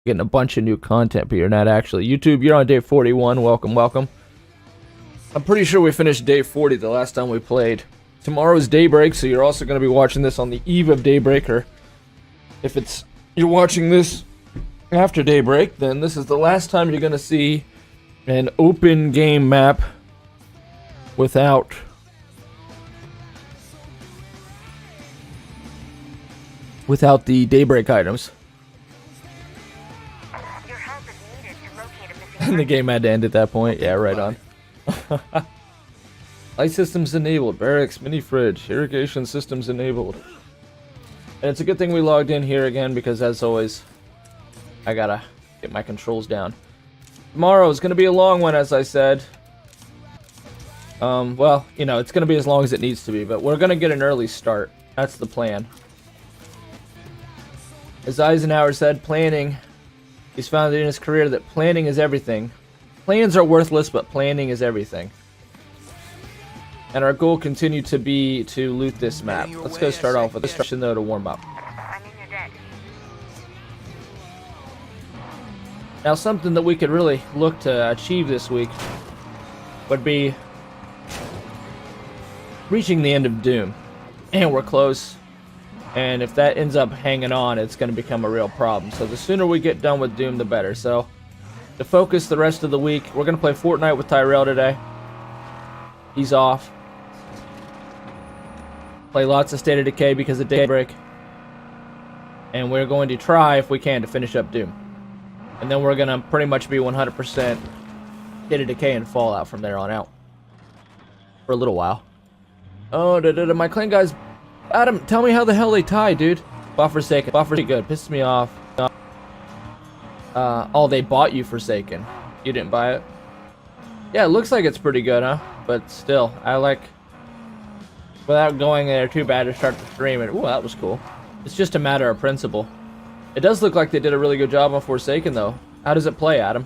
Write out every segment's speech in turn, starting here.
getting a bunch of new content, but you're not actually. YouTube, you're on day 41. Welcome, welcome. I'm pretty sure we finished day 40 the last time we played. Tomorrow is Daybreak, so you're also going to be watching this on the eve of Daybreak, or if you're watching this after Daybreak, then this is the last time you're going to see an open game map without the Daybreak items. And the game had to end at that point. Yeah, right on. Light systems enabled, barracks, mini fridge, irrigation systems enabled. And it's a good thing we logged in here again, because as always, I gotta get my controls down. Tomorrow is gonna be a long one, as I said. Well, you know, it's gonna be as long as it needs to be, but we're gonna get an early start. That's the plan. As Eisenhower said, planning. He's found in his career that planning is everything. Plans are worthless, but planning is everything. And our goal continued to be to loot this map. Let's go start off with destruction though to warm up. Now something that we could really look to achieve this week would be reaching the end of Doom. And we're close. And if that ends up hanging on, it's going to become a real problem. So the sooner we get done with Doom, the better. So to focus the rest of the week, we're going to play Fortnite with Tyrell today. He's off. Play lots of State of Decay because of Daybreak. And we're going to try, if we can, to finish up Doom. And then we're going to pretty much be 100% State of Decay and Fallout from there on out. For a little while. Oh, my clan guys... Adam, tell me how the hell they tie, dude. Bought Forsaken. Bought Forsaken. Good. Pissed me off. Oh, they bought you Forsaken. You didn't buy it? Yeah, it looks like it's pretty good, huh? But still, I like... Without going there too bad to start the stream. Ooh, that was cool. It's just a matter of principle. It does look like they did a really good job on Forsaken, though. How does it play, Adam?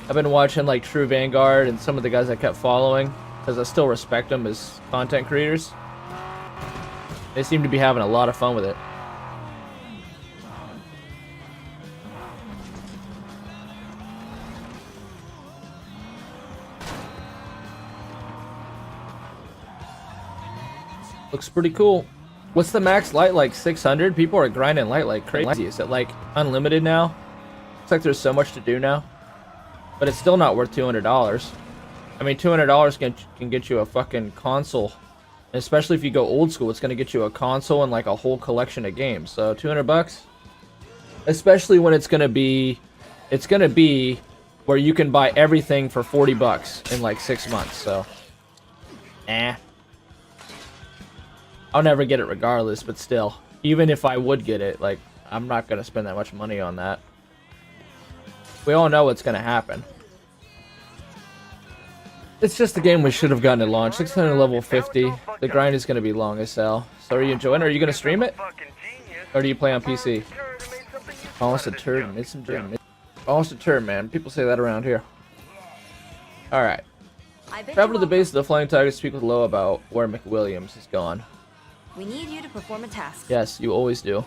I've been watching, like, True Vanguard and some of the guys I kept following, because I still respect them as content creators. They seem to be having a lot of fun with it. Looks pretty cool. What's the max light like? 600? People are grinding light like crazy. Is it like unlimited now? Looks like there's so much to do now. But it's still not worth $200. I mean, $200 can get you a fucking console. Especially if you go old school, it's going to get you a console and like a whole collection of games. So 200 bucks. Especially when it's going to be where you can buy everything for 40 bucks in like 6 months. So, I'll never get it regardless, but still, even if I would get it, like, I'm not going to spend that much money on that. We all know what's going to happen. It's just the game we should have gotten at launch. 600 level 50. The grind is going to be long as hell. So are you enjoying it? Are you going to stream it? Or do you play on PC? Almost a turd. Made some gym. Almost a turd, man. People say that around here. Alright. Travel to the base of the Flying Tiger to speak with Lo about where McWilliams is gone. We need you to perform a task. Yes, you always do.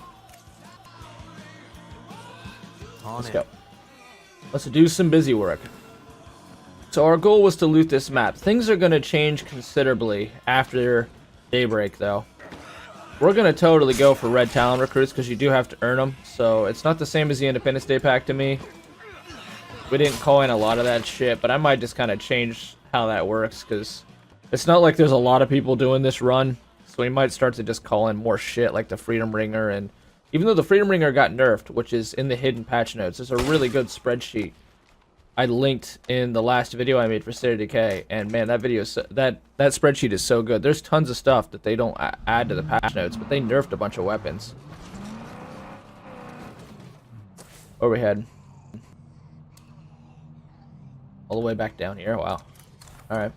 Let's go. Let's do some busy work. So our goal was to loot this map. Things are going to change considerably after Daybreak, though. We're going to totally go for Red Talon recruits because you do have to earn them. So it's not the same as the Independence Day pack to me. We didn't call in a lot of that shit, but I might just kind of change how that works because it's not like there's a lot of people doing this run. So we might start to just call in more shit like the Freedom Ringer. And even though the Freedom Ringer got nerfed, which is in the hidden patch notes, there's a really good spreadsheet I linked in the last video I made for State of Decay, and man, that video, that spreadsheet is so good. There's tons of stuff that they don't add to the patch notes, but they nerfed a bunch of weapons. Where we head? All the way back down here. Wow. All right.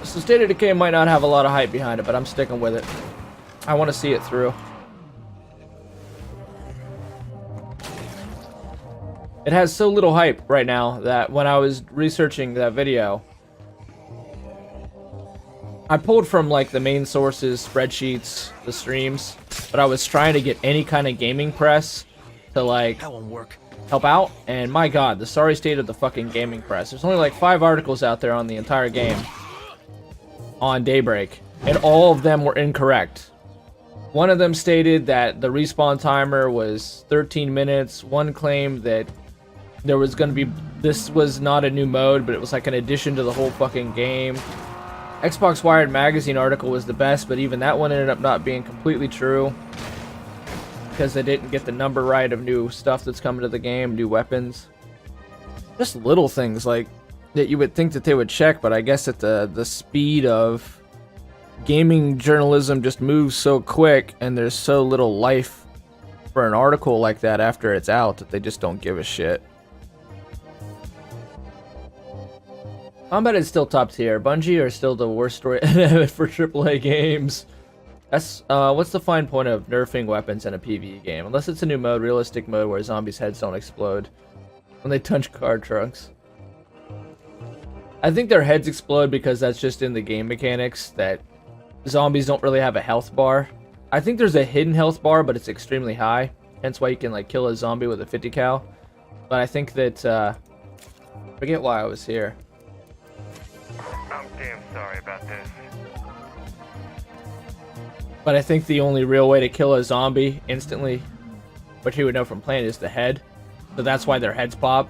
So State of Decay might not have a lot of hype behind it, but I'm sticking with it. I want to see it through. It has so little hype right now that when I was researching that video, I pulled from like the main sources, spreadsheets, the streams, but I was trying to get any kind of gaming press to like That won't work. help out, and my god, the sorry state of the fucking gaming press. There's only like 5 articles out there on the entire game on Daybreak, and all of them were incorrect. One of them stated that the respawn timer was 13 minutes. One claimed that there was going to be, this was not a new mode, but it was like an addition to the whole fucking game. Xbox Wired Magazine article was the best, but even that one ended up not being completely true because they didn't get the number right of new stuff that's coming to the game, new weapons. Just little things like that you would think that they would check, but I guess that the speed of gaming journalism just moves so quick, and there's so little life for an article like that after it's out that they just don't give a shit. Combat is still top tier. Bungie are still the worst story for AAA games. That's what's the fine point of nerfing weapons in a PvE game? Unless it's a new mode, realistic mode, where zombies' heads don't explode when they touch car trunks. I think their heads explode because that's just in the game mechanics, that zombies don't really have a health bar. I think there's a hidden health bar, but it's extremely high. Hence why you can like kill a zombie with a 50 cal. But I think that forget why I was here. I'm damn sorry about this. But I think the only real way to kill a zombie instantly, which you would know from playing, is the head. So that's why their heads pop.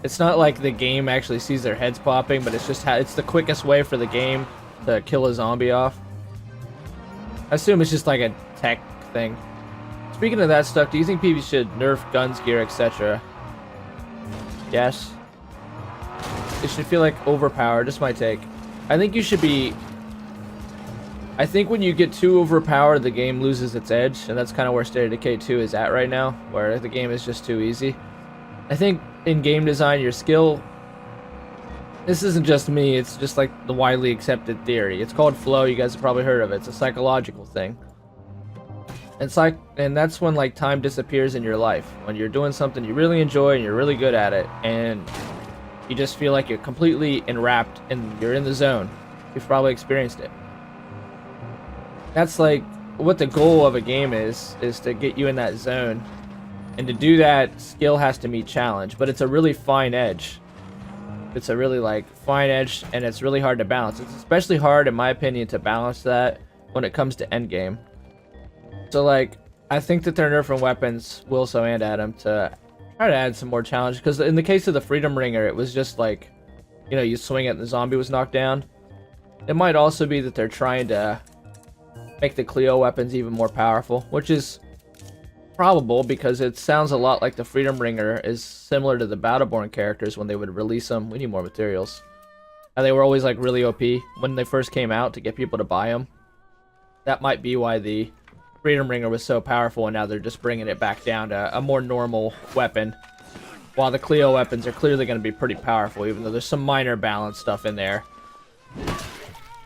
It's not like the game actually sees their heads popping, but it's just it's the quickest way for the game to kill a zombie off. I assume it's just like a tech thing. Speaking of that stuff, do you think PvP should nerf guns, gear, etc.? Yes. It should feel like overpowered, just my take. I think you should be... I think when you get too overpowered, the game loses its edge, and that's kind of where State of Decay 2 is at right now, where the game is just too easy. I think in game design, your skill... This isn't just me, it's just like the widely accepted theory. It's called flow, you guys have probably heard of it. It's a psychological thing. And that's when like time disappears in your life. When you're doing something you really enjoy and you're really good at it, and you just feel like you're completely enwrapped and you're in the zone. You've probably experienced it. That's like what the goal of a game is to get you in that zone. And to do that, skill has to meet challenge, but it's a really fine edge. It's a really like fine edge, and it's really hard to balance. It's especially hard, in my opinion, to balance that when it comes to endgame. So like, I think that they're nerfing weapons, Wilso and Adam, to try to add some more challenge. Because in the case of the Freedom Ringer, it was just like, you know, you swing it and the zombie was knocked down. It might also be that they're trying to make the Clio weapons even more powerful, which is probable because it sounds a lot like the Freedom Ringer is similar to the Battleborn characters when they would release them. We need more materials. And they were always like really OP when they first came out to get people to buy them. That might be why the Freedom Ringer was so powerful, and now they're just bringing it back down to a more normal weapon. While the Clio weapons are clearly going to be pretty powerful, even though there's some minor balance stuff in there.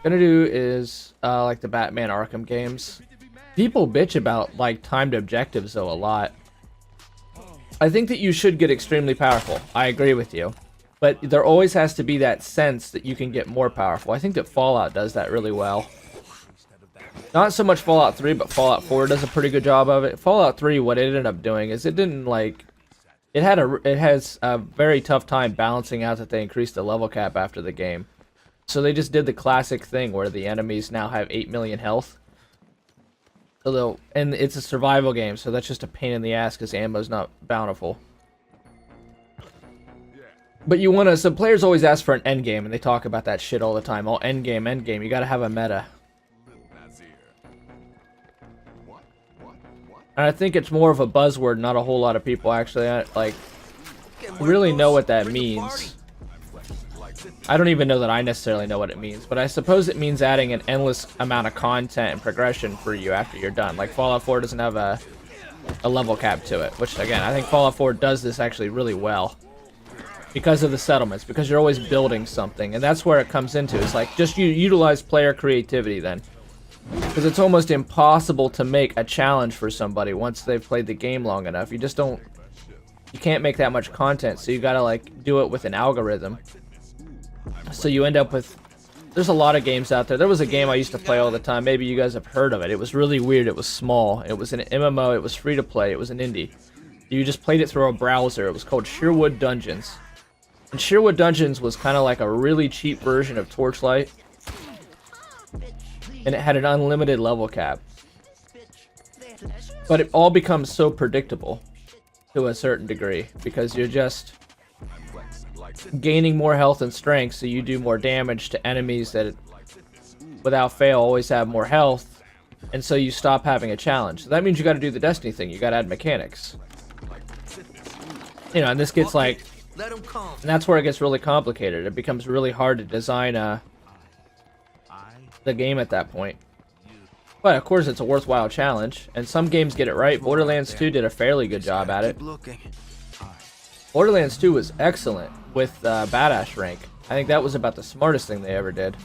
Gonna do is like the Batman Arkham games. People bitch about like timed objectives though a lot. I think that you should get extremely powerful. I agree with you. But there always has to be that sense that you can get more powerful. I think that Fallout does that really well. Not so much Fallout 3, but Fallout 4 does a pretty good job of it. Fallout 3, what it ended up doing is it didn't like... It has a very tough time balancing out that they increased the level cap after the game. So they just did the classic thing where the enemies now have 8 million health. And it's a survival game, so that's just a pain in the ass because ammo's not bountiful. But you want to... So players always ask for an endgame, and they talk about that shit all the time. Oh, endgame, endgame. You gotta have a meta. And I think it's more of a buzzword, not a whole lot of people actually like really know what that means. I don't even know that I necessarily know what it means, but I suppose it means adding an endless amount of content and progression for you after you're done. Like Fallout 4 doesn't have a level cap to it, which again, I think Fallout 4 does this actually really well. Because of the settlements, because you're always building something, and that's where it comes into. It's like, just you utilize player creativity then. Because it's almost impossible to make a challenge for somebody once they've played the game long enough. You just don't... You can't make that much content, so you gotta like do it with an algorithm. So you end up with There's a lot of games out there. There was a game I used to play all the time. Maybe you guys have heard of it. It was really weird. It was small. It was an MMO. It was free to play. It was an indie. You just played it through a browser. It was called Sherwood Dungeons. And Sherwood Dungeons was kind of like a really cheap version of Torchlight. And it had an unlimited level cap. But it all becomes so predictable to a certain degree because you're just gaining more health and strength, so you do more damage to enemies that without fail always have more health, and so you stop having a challenge. So that means you got to do the Destiny thing. You got to add mechanics. You know, and this gets like, and that's where it gets really complicated. It becomes really hard to design the game at that point. But of course, it's a worthwhile challenge, and some games get it right. Borderlands 2 did a fairly good job at it. Borderlands 2 was excellent with Badass rank. I think that was about the smartest thing they ever did.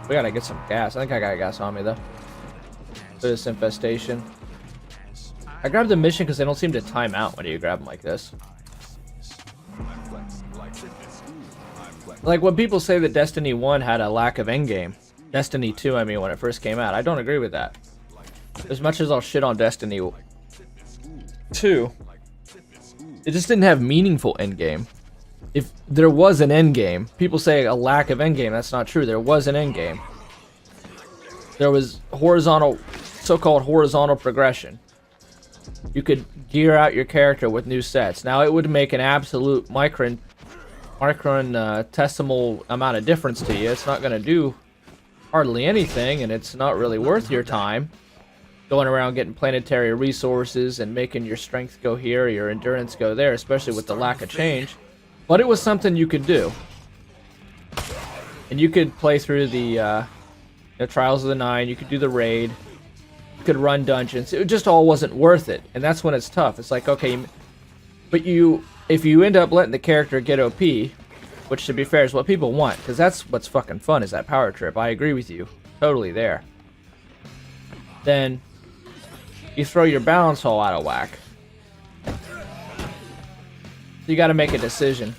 We gotta get some gas. I think I got gas on me though. For this infestation. I grabbed the mission because they don't seem to time out when you grab them like this. Like when people say that Destiny 1 had a lack of endgame. Destiny 2, I mean, when it first came out. I don't agree with that. As much as I'll shit on Destiny 2, it just didn't have meaningful endgame. If there was an endgame, people say a lack of endgame. That's not true. There was an endgame. There was horizontal, so-called horizontal progression. You could gear out your character with new sets. Now, it would make an absolute micronesimal amount of difference to you. It's not going to do hardly anything, and it's not really worth your time going around getting planetary resources and making your strength go here, your endurance go there, especially with the lack of change. But it was something you could do. And you could play through the Trials of the Nine, you could do the raid, you could run dungeons. It just all wasn't worth it, and that's when it's tough. It's like, okay, but if you end up letting the character get OP, which to be fair is what people want, because that's what's fucking fun, is that power trip. I agree with you. Totally there. Then you throw your balance all out of whack. You gotta make a decision.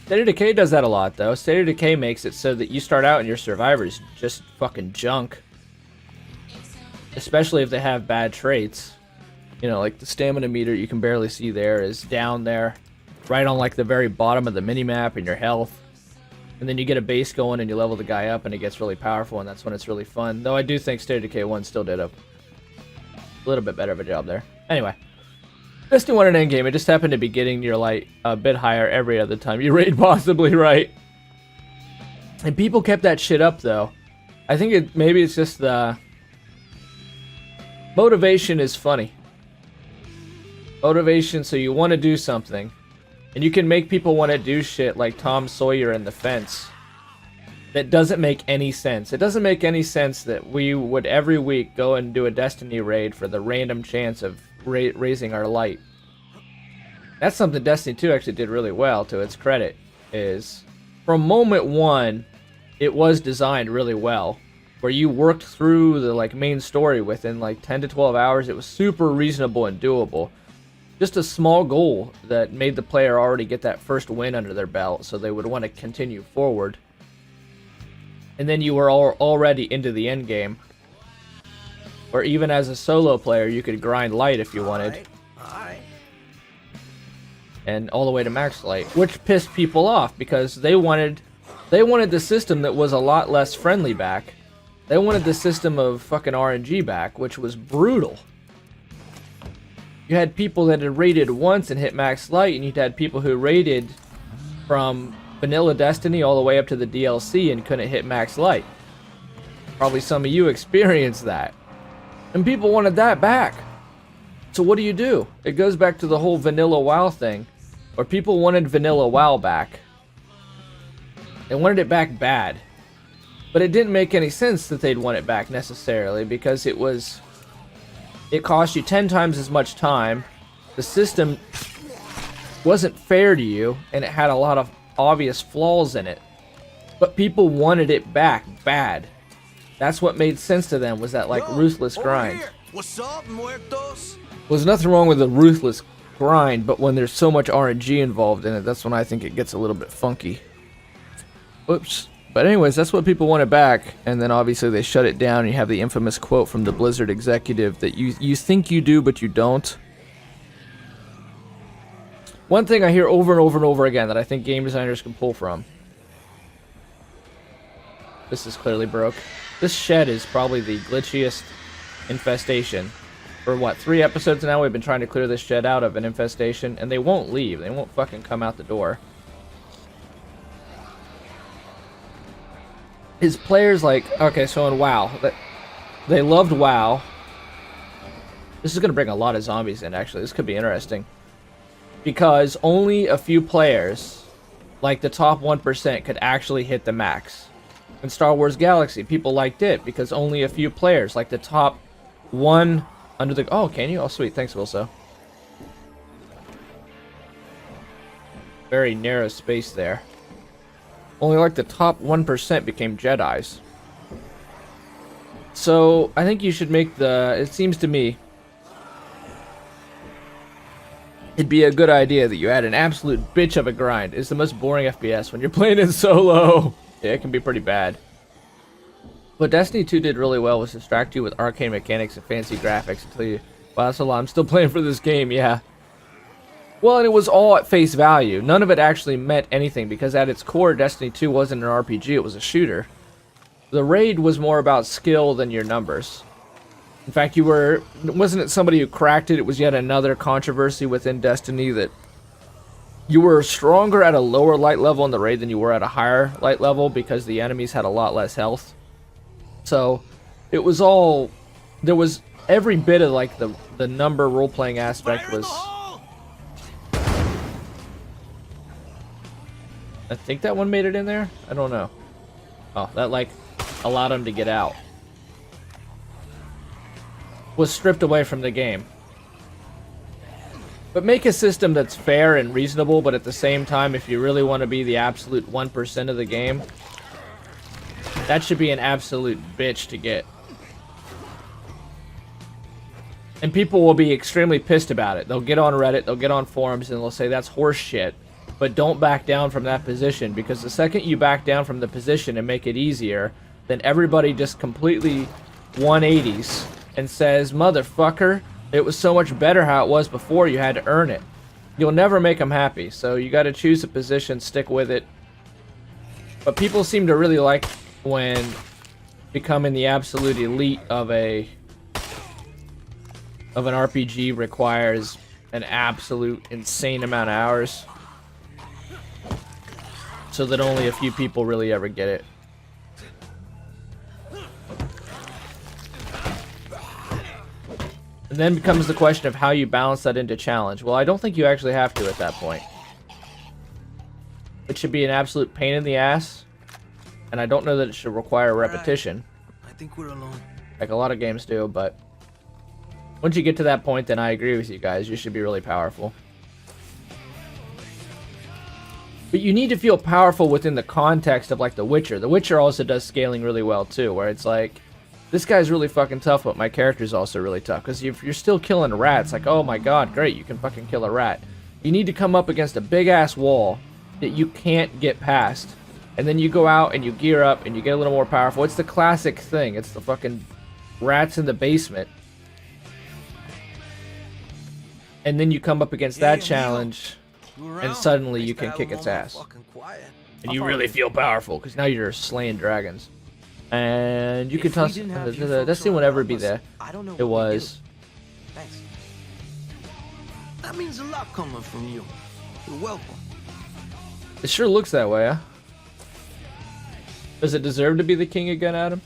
State of Decay does that a lot, though. State of Decay makes it so that you start out and your survivor's just fucking junk. Especially if they have bad traits. You know, like the stamina meter you can barely see there is down there. Right on like the very bottom of the minimap and your health. And then you get a base going and you level the guy up and it gets really powerful, and that's when it's really fun. Though I do think State of Decay 1 still did a little bit better of a job there. Anyway. Destiny 1 an endgame, it just happened to be getting your light a bit higher every other time you raid, possibly, right? And people kept that shit up, though. I think maybe it's just the motivation is funny. Motivation, so you want to do something. And you can make people want to do shit like Tom Sawyer in The Fence. That doesn't make any sense. It doesn't make any sense that we would every week go and do a Destiny raid for the random chance of raising our light. That's something Destiny 2 actually did really well, to its credit, is from moment one, it was designed really well, where you worked through the like main story within like 10 to 12 hours. It was super reasonable and doable. Just a small goal that made the player already get that first win under their belt, so they would want to continue forward. And then you were already into the end game. Or even as a solo player, you could grind light if you wanted. And all the way to max light, which pissed people off because they wanted the system that was a lot less friendly back. They wanted the system of fucking RNG back, which was brutal. You had people that had raided once and hit max light, and you'd had people who raided from vanilla Destiny all the way up to the DLC and couldn't hit max light. Probably some of you experienced that. And people wanted that back. So what do? It goes back to the whole vanilla WoW thing, where people wanted vanilla WoW back. They wanted it back bad. But it didn't make any sense that they'd want it back necessarily, because it cost you 10 times as much time. The system wasn't fair to you, and it had a lot of obvious flaws in it. But people wanted it back bad. That's what made sense to them, was that like ruthless grind. What's up, muertos? There's nothing wrong with a ruthless grind, but when there's so much RNG involved in it, that's when I think it gets a little bit funky. Whoops. But anyways, that's what people wanted back, and then obviously they shut it down. And you have the infamous quote from the Blizzard executive that you think you do, but you don't. One thing I hear over and over and over again that I think game designers can pull from. This is clearly broke. This shed is probably the glitchiest infestation. For what, 3 episodes now we've been trying to clear this shed out of an infestation, and they won't leave. They won't fucking come out the door. His players like, okay, so in WoW, they loved WoW. This is going to bring a lot of zombies in, actually. This could be interesting. Because only a few players, like the top 1%, could actually hit the max. In Star Wars Galaxy, people liked it because only a few players, like the top 1 under the... Oh, can you? Oh, sweet. Thanks, Wilso. Very narrow space there. Only like the top 1% became Jedis. So, I think you should make the... It seems to me it'd be a good idea that you add an absolute bitch of a grind. It's the most boring FPS when you're playing in solo. Yeah, it can be pretty bad. What Destiny 2 did really well was distract you with arcane mechanics and fancy graphics until you... Wow, that's a lot. I'm still playing for this game, yeah. Well, and it was all at face value. None of it actually meant anything because at its core, Destiny 2 wasn't an RPG, it was a shooter. The raid was more about skill than your numbers. In fact, wasn't it somebody who cracked it? It was yet another controversy within Destiny that you were stronger at a lower light level in the raid than you were at a higher light level because the enemies had a lot less health. So, it was all... There was every bit of, like, the number role-playing aspect was... I think that one made it in there? I don't know. Oh, that, like, allowed him to get out. Was stripped away from the game. But make a system that's fair and reasonable, but at the same time, if you really want to be the absolute 1% of the game, that should be an absolute bitch to get. And people will be extremely pissed about it. They'll get on Reddit, they'll get on forums, and they'll say that's horse shit. But don't back down from that position, because the second you back down from the position and make it easier, then everybody just completely 180s and says, motherfucker, it was so much better how it was before, you had to earn it. You'll never make them happy, so you gotta choose a position, stick with it. But people seem to really like when becoming the absolute elite of an RPG requires an absolute insane amount of hours. So that only a few people really ever get it. And then becomes the question of how you balance that into challenge. Well, I don't think you actually have to at that point. It should be an absolute pain in the ass. And I don't know that it should require repetition. I think we're alone. Like a lot of games do, but... Once you get to that point, then I agree with you guys. You should be really powerful. But you need to feel powerful within the context of, like, The Witcher. The Witcher also does scaling really well, too, where it's like, this guy's really fucking tough, but my character's also really tough. Because if you're still killing rats, like, oh my god, great, you can fucking kill a rat. You need to come up against a big-ass wall that you can't get past. And then you go out and you gear up and you get a little more powerful. It's the classic thing. It's the fucking rats in the basement. And then you come up against that challenge... And suddenly you can kick its ass. And you really feel powerful, because now you're slaying dragons. And you can toss... Destiny will never be there. It was. Thanks. That means a lot coming from you. You're welcome. It sure looks that way, huh? Does it deserve to be the king again, Adam?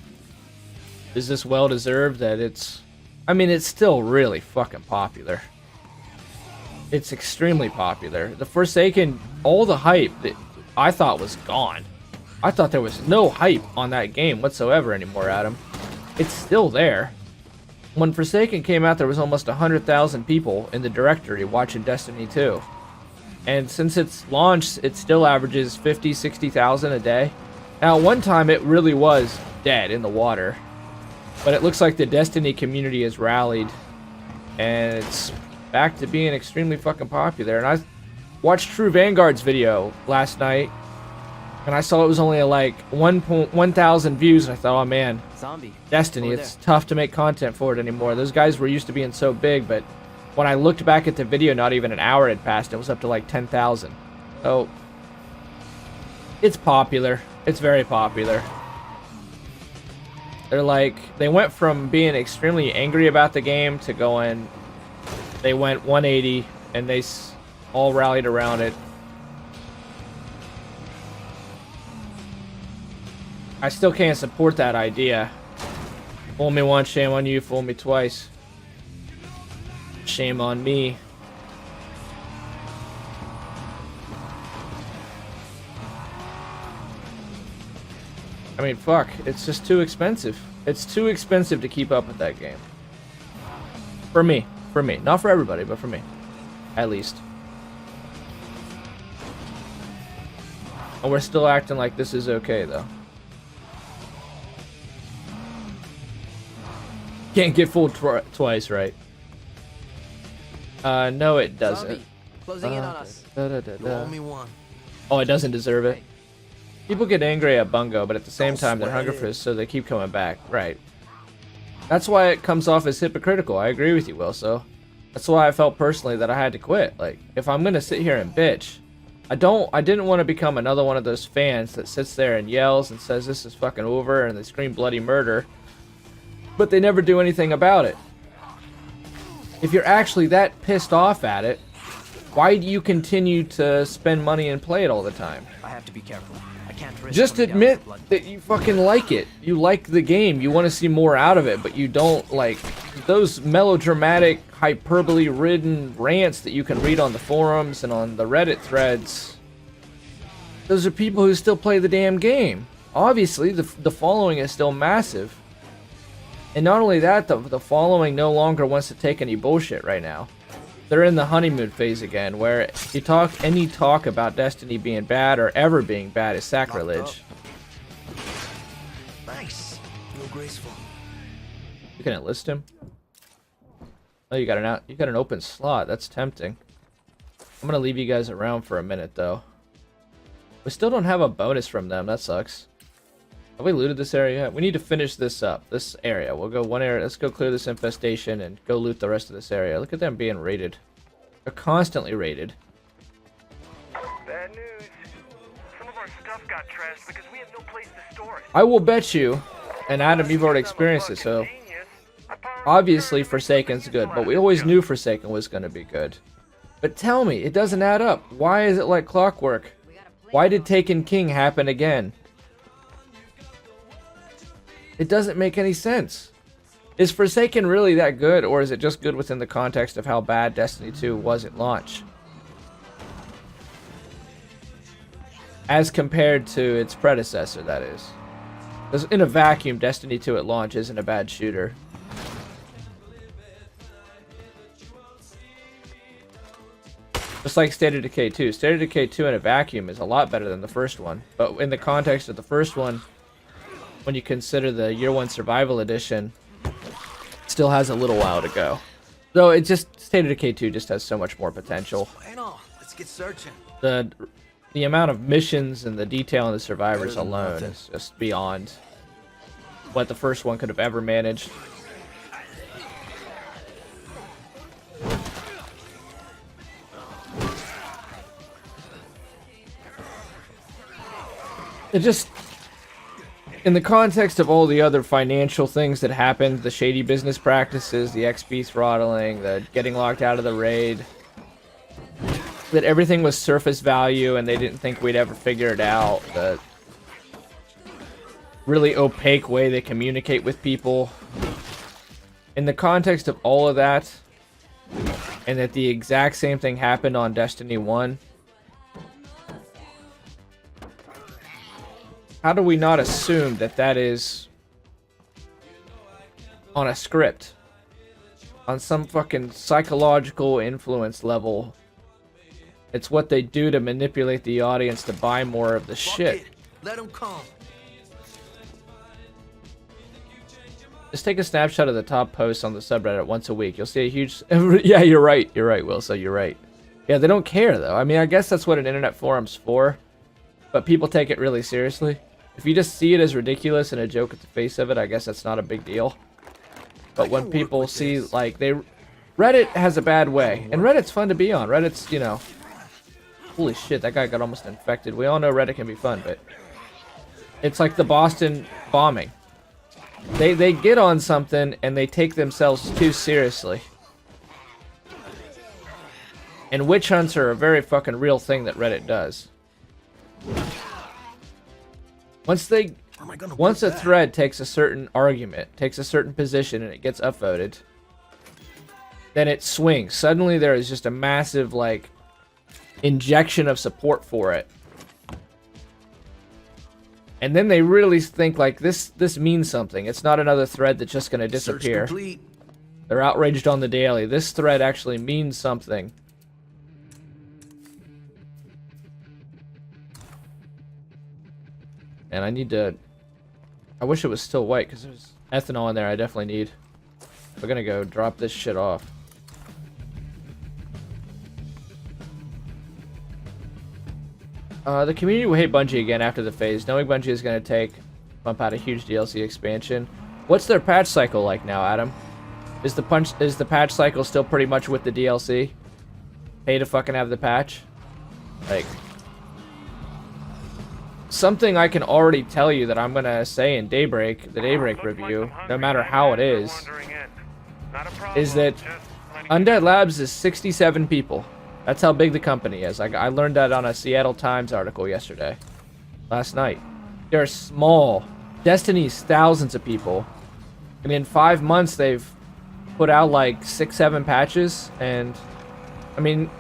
Is this well deserved that it's... I mean, it's still really fucking popular. It's extremely popular. The Forsaken, all the hype that I thought was gone. I thought there was no hype on that game whatsoever anymore, Adam. It's still there. When Forsaken came out, there was almost 100,000 people in the directory watching Destiny 2. And since its launch, it still averages 50, 60,000 a day. Now, at one time, it really was dead in the water. But it looks like the Destiny community has rallied. And it's back to being extremely fucking popular. And I watched True Vanguard's video last night, and I saw it was only at like 1,000 views, and I thought, oh man, Zombie. Destiny, Over it's tough to make content for it anymore. Those guys were used to being so big, but when I looked back at the video, not even an hour had passed, it was up to like 10,000. So, it's popular. It's very popular. They're like, they went from being extremely angry about the game to going, they went 180, and they all rallied around it. I still can't support that idea. Fool me once, shame on you. Fool me twice, shame on me. I mean, fuck. It's just too expensive. It's too expensive to keep up with that game. For me. For me. Not for everybody, but for me. At least. And we're still acting like this is okay, though. Can't get fooled twice, right? No, it doesn't. Zombie. Closing in on us. You owe me one. Oh, it doesn't deserve it. People get angry at Bungo, but at the same time, they're hungry for this, so they keep coming back. Right. That's why it comes off as hypocritical. I agree with you, Will. So that's why I felt personally that I had to quit. Like, if I'm gonna sit here and bitch, I didn't want to become another one of those fans that sits there and yells and says this is fucking over and they scream bloody murder, but they never do anything about it. If you're actually that pissed off at it, why do you continue to spend money and play it all the time? I have to be careful. I can't risk Just coming down admit for blood. that you fucking like it. You like the game. You want to see more out of it, but you don't like those melodramatic, hyperbole-ridden rants that you can read on the forums and on the Reddit threads. Those are people who still play the damn game. Obviously, the following is still massive. And not only that, the following no longer wants to take any bullshit right now. They're in the honeymoon phase again, where any talk about Destiny being bad or ever being bad is sacrilege. Nice. Real graceful. You can enlist him. Oh, you got an open slot. That's tempting. I'm gonna leave you guys around for a minute though. We still don't have a bonus from them. That sucks. Have we looted this area yet? We need to finish this up. This area. We'll go one area. Let's go clear this infestation and go loot the rest of this area. Look at them being raided. They're constantly raided. Bad news. Some of our stuff got trashed because we have no place to store it. I will bet you, and Adam, you've already experienced it, so obviously Forsaken's good, but we always knew Forsaken was going to be good. But tell me, it doesn't add up. Why is it like clockwork? Why did Taken King happen again? It doesn't make any sense. Is Forsaken really that good, or is it just good within the context of how bad Destiny 2 was at launch? As compared to its predecessor, that is. Because in a vacuum, Destiny 2 at launch isn't a bad shooter. Just like State of Decay 2. State of Decay 2 in a vacuum is a lot better than the first one. But in the context of the first one, when you consider the Year 1 Survival Edition, it still has a little while to go. Though it just, State of Decay 2 just has so much more potential. Bueno, let's get searching. The amount of missions and the detail in the survivors Better than alone nothing. is just beyond what the first one could have ever managed. It just, in the context of all the other financial things that happened, the shady business practices, the XP throttling, the getting locked out of the raid, that everything was surface value and they didn't think we'd ever figure it out, the really opaque way they communicate with people. In the context of all of that, and that the exact same thing happened on Destiny 1, how do we not assume that that is on a script? On some fucking psychological influence level. It's what they do to manipulate the audience to buy more of the Fuck shit. it. Let them come. Just take a snapshot of the top posts on the subreddit once a week. You'll see a huge... Yeah, you're right. You're right, Will. So you're right. Yeah, they don't care, though. I mean, I guess that's what an internet forum's for. But people take it really seriously. If you just see it as ridiculous and a joke at the face of it, I guess that's not a big deal. But when people see, like, Reddit has a bad way. And Reddit's fun to be on. Reddit's, you know... Holy shit, that guy got almost infected. We all know Reddit can be fun, but... It's like the Boston bombing. They get on something and they take themselves too seriously. And witch hunts are a very fucking real thing that Reddit does. Once a thread takes a certain argument, takes a certain position, and it gets upvoted, then it swings. Suddenly there is just a massive, like, injection of support for it. And then they really think, like, this means something. It's not another thread that's just going to disappear. They're outraged on the daily. This thread actually means something. And I need to... I wish it was still white, because there's ethanol in there I definitely need. We're going to go drop this shit off. The community will hate Bungie again after the phase, knowing Bungie is going to bump out a huge DLC expansion. What's their patch cycle like now, Adam? Is the patch cycle still pretty much with the DLC? Pay to fucking have the patch? Like, something I can already tell you that I'm going to say in Daybreak, the Daybreak review, no matter how it is that Undead Labs is 67 people. That's how big the company is. I learned that on a Seattle Times article last night. They're small. Destiny's thousands of people. And in 5 months, they've put out like 6-7 patches. And, I mean,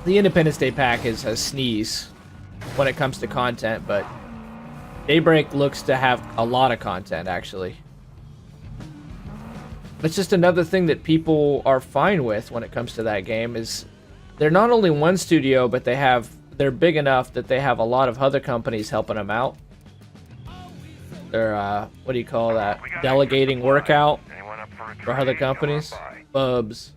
the Independence Day pack is a sneeze when it comes to content. But Daybreak looks to have a lot of content, actually. It's just another thing that people are fine with when it comes to that game is... They're not only one studio, but they're big enough that they have a lot of other companies helping them out. They're, what do you call that? Delegating work out for other companies. Bubs.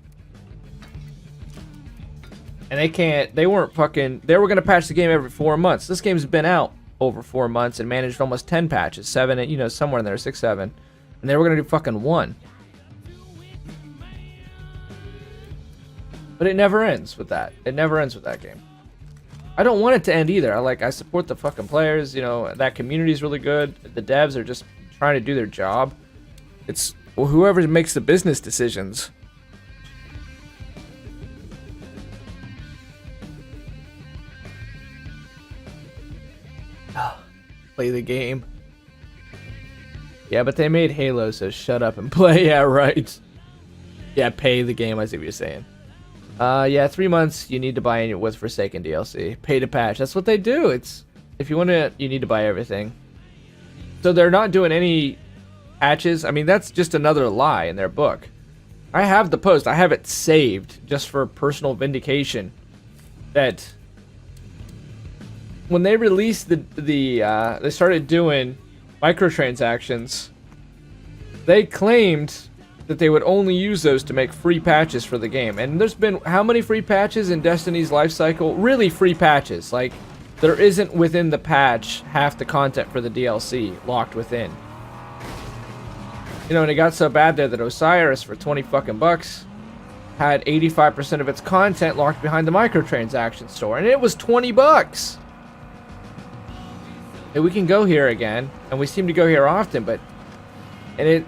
And they were going to patch the game every 4 months. This game's been out over 4 months and managed almost 10 patches. 7, you know, somewhere in there, 6, 7. And they were going to do fucking 1. But it never ends with that. It never ends with that game. I don't want it to end either. I support the fucking players. You know, that community's really good. The devs are just trying to do their job. It's whoever makes the business decisions. Play the game. Yeah, but they made Halo, so shut up and play. Yeah, right. Yeah, pay the game, I see what you're saying. Yeah, 3 months, you need to buy with Forsaken DLC. Pay to patch. That's what they do. It's if you want to, you need to buy everything. So they're not doing any patches. I mean, that's just another lie in their book. I have the post. I have it saved just for personal vindication. That when they released they started doing microtransactions, they claimed that they would only use those to make free patches for the game. And there's been how many free patches in Destiny's life cycle? Really free patches. Like, there isn't within the patch half the content for the DLC locked within. You know, and it got so bad there that Osiris, for 20 fucking bucks, had 85% of its content locked behind the microtransaction store. And it was 20 bucks! And we can go here again, and we seem to go here often, but... And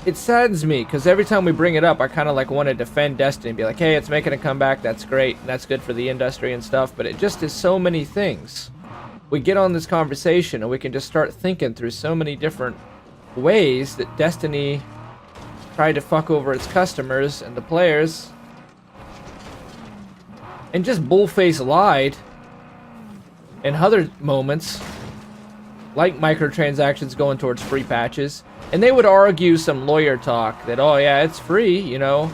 it saddens me, because every time we bring it up, I kind of like want to defend Destiny and be like, hey, it's making a comeback, that's great, and that's good for the industry and stuff, but it just is so many things. We get on this conversation, and we can just start thinking through so many different ways that Destiny tried to fuck over its customers and the players, and just bullface lied in other moments, like microtransactions going towards free patches. And they would argue some lawyer talk that, oh yeah, it's free, you know.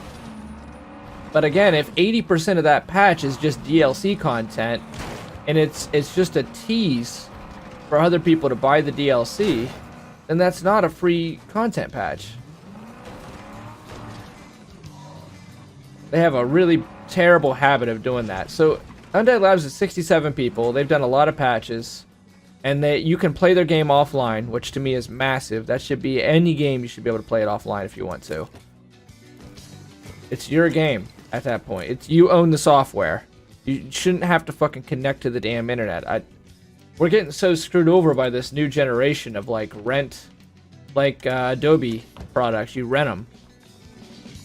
But again, if 80% of that patch is just DLC content, and it's just a tease for other people to buy the DLC, then that's not a free content patch. They have a really terrible habit of doing that. So Undead Labs is 67 people. They've done a lot of patches. And you can play their game offline, which to me is massive. That should be any game, you should be able to play it offline if you want to. It's your game at that point. You own the software. You shouldn't have to fucking connect to the damn internet. We're getting so screwed over by this new generation of like Adobe products. You rent them.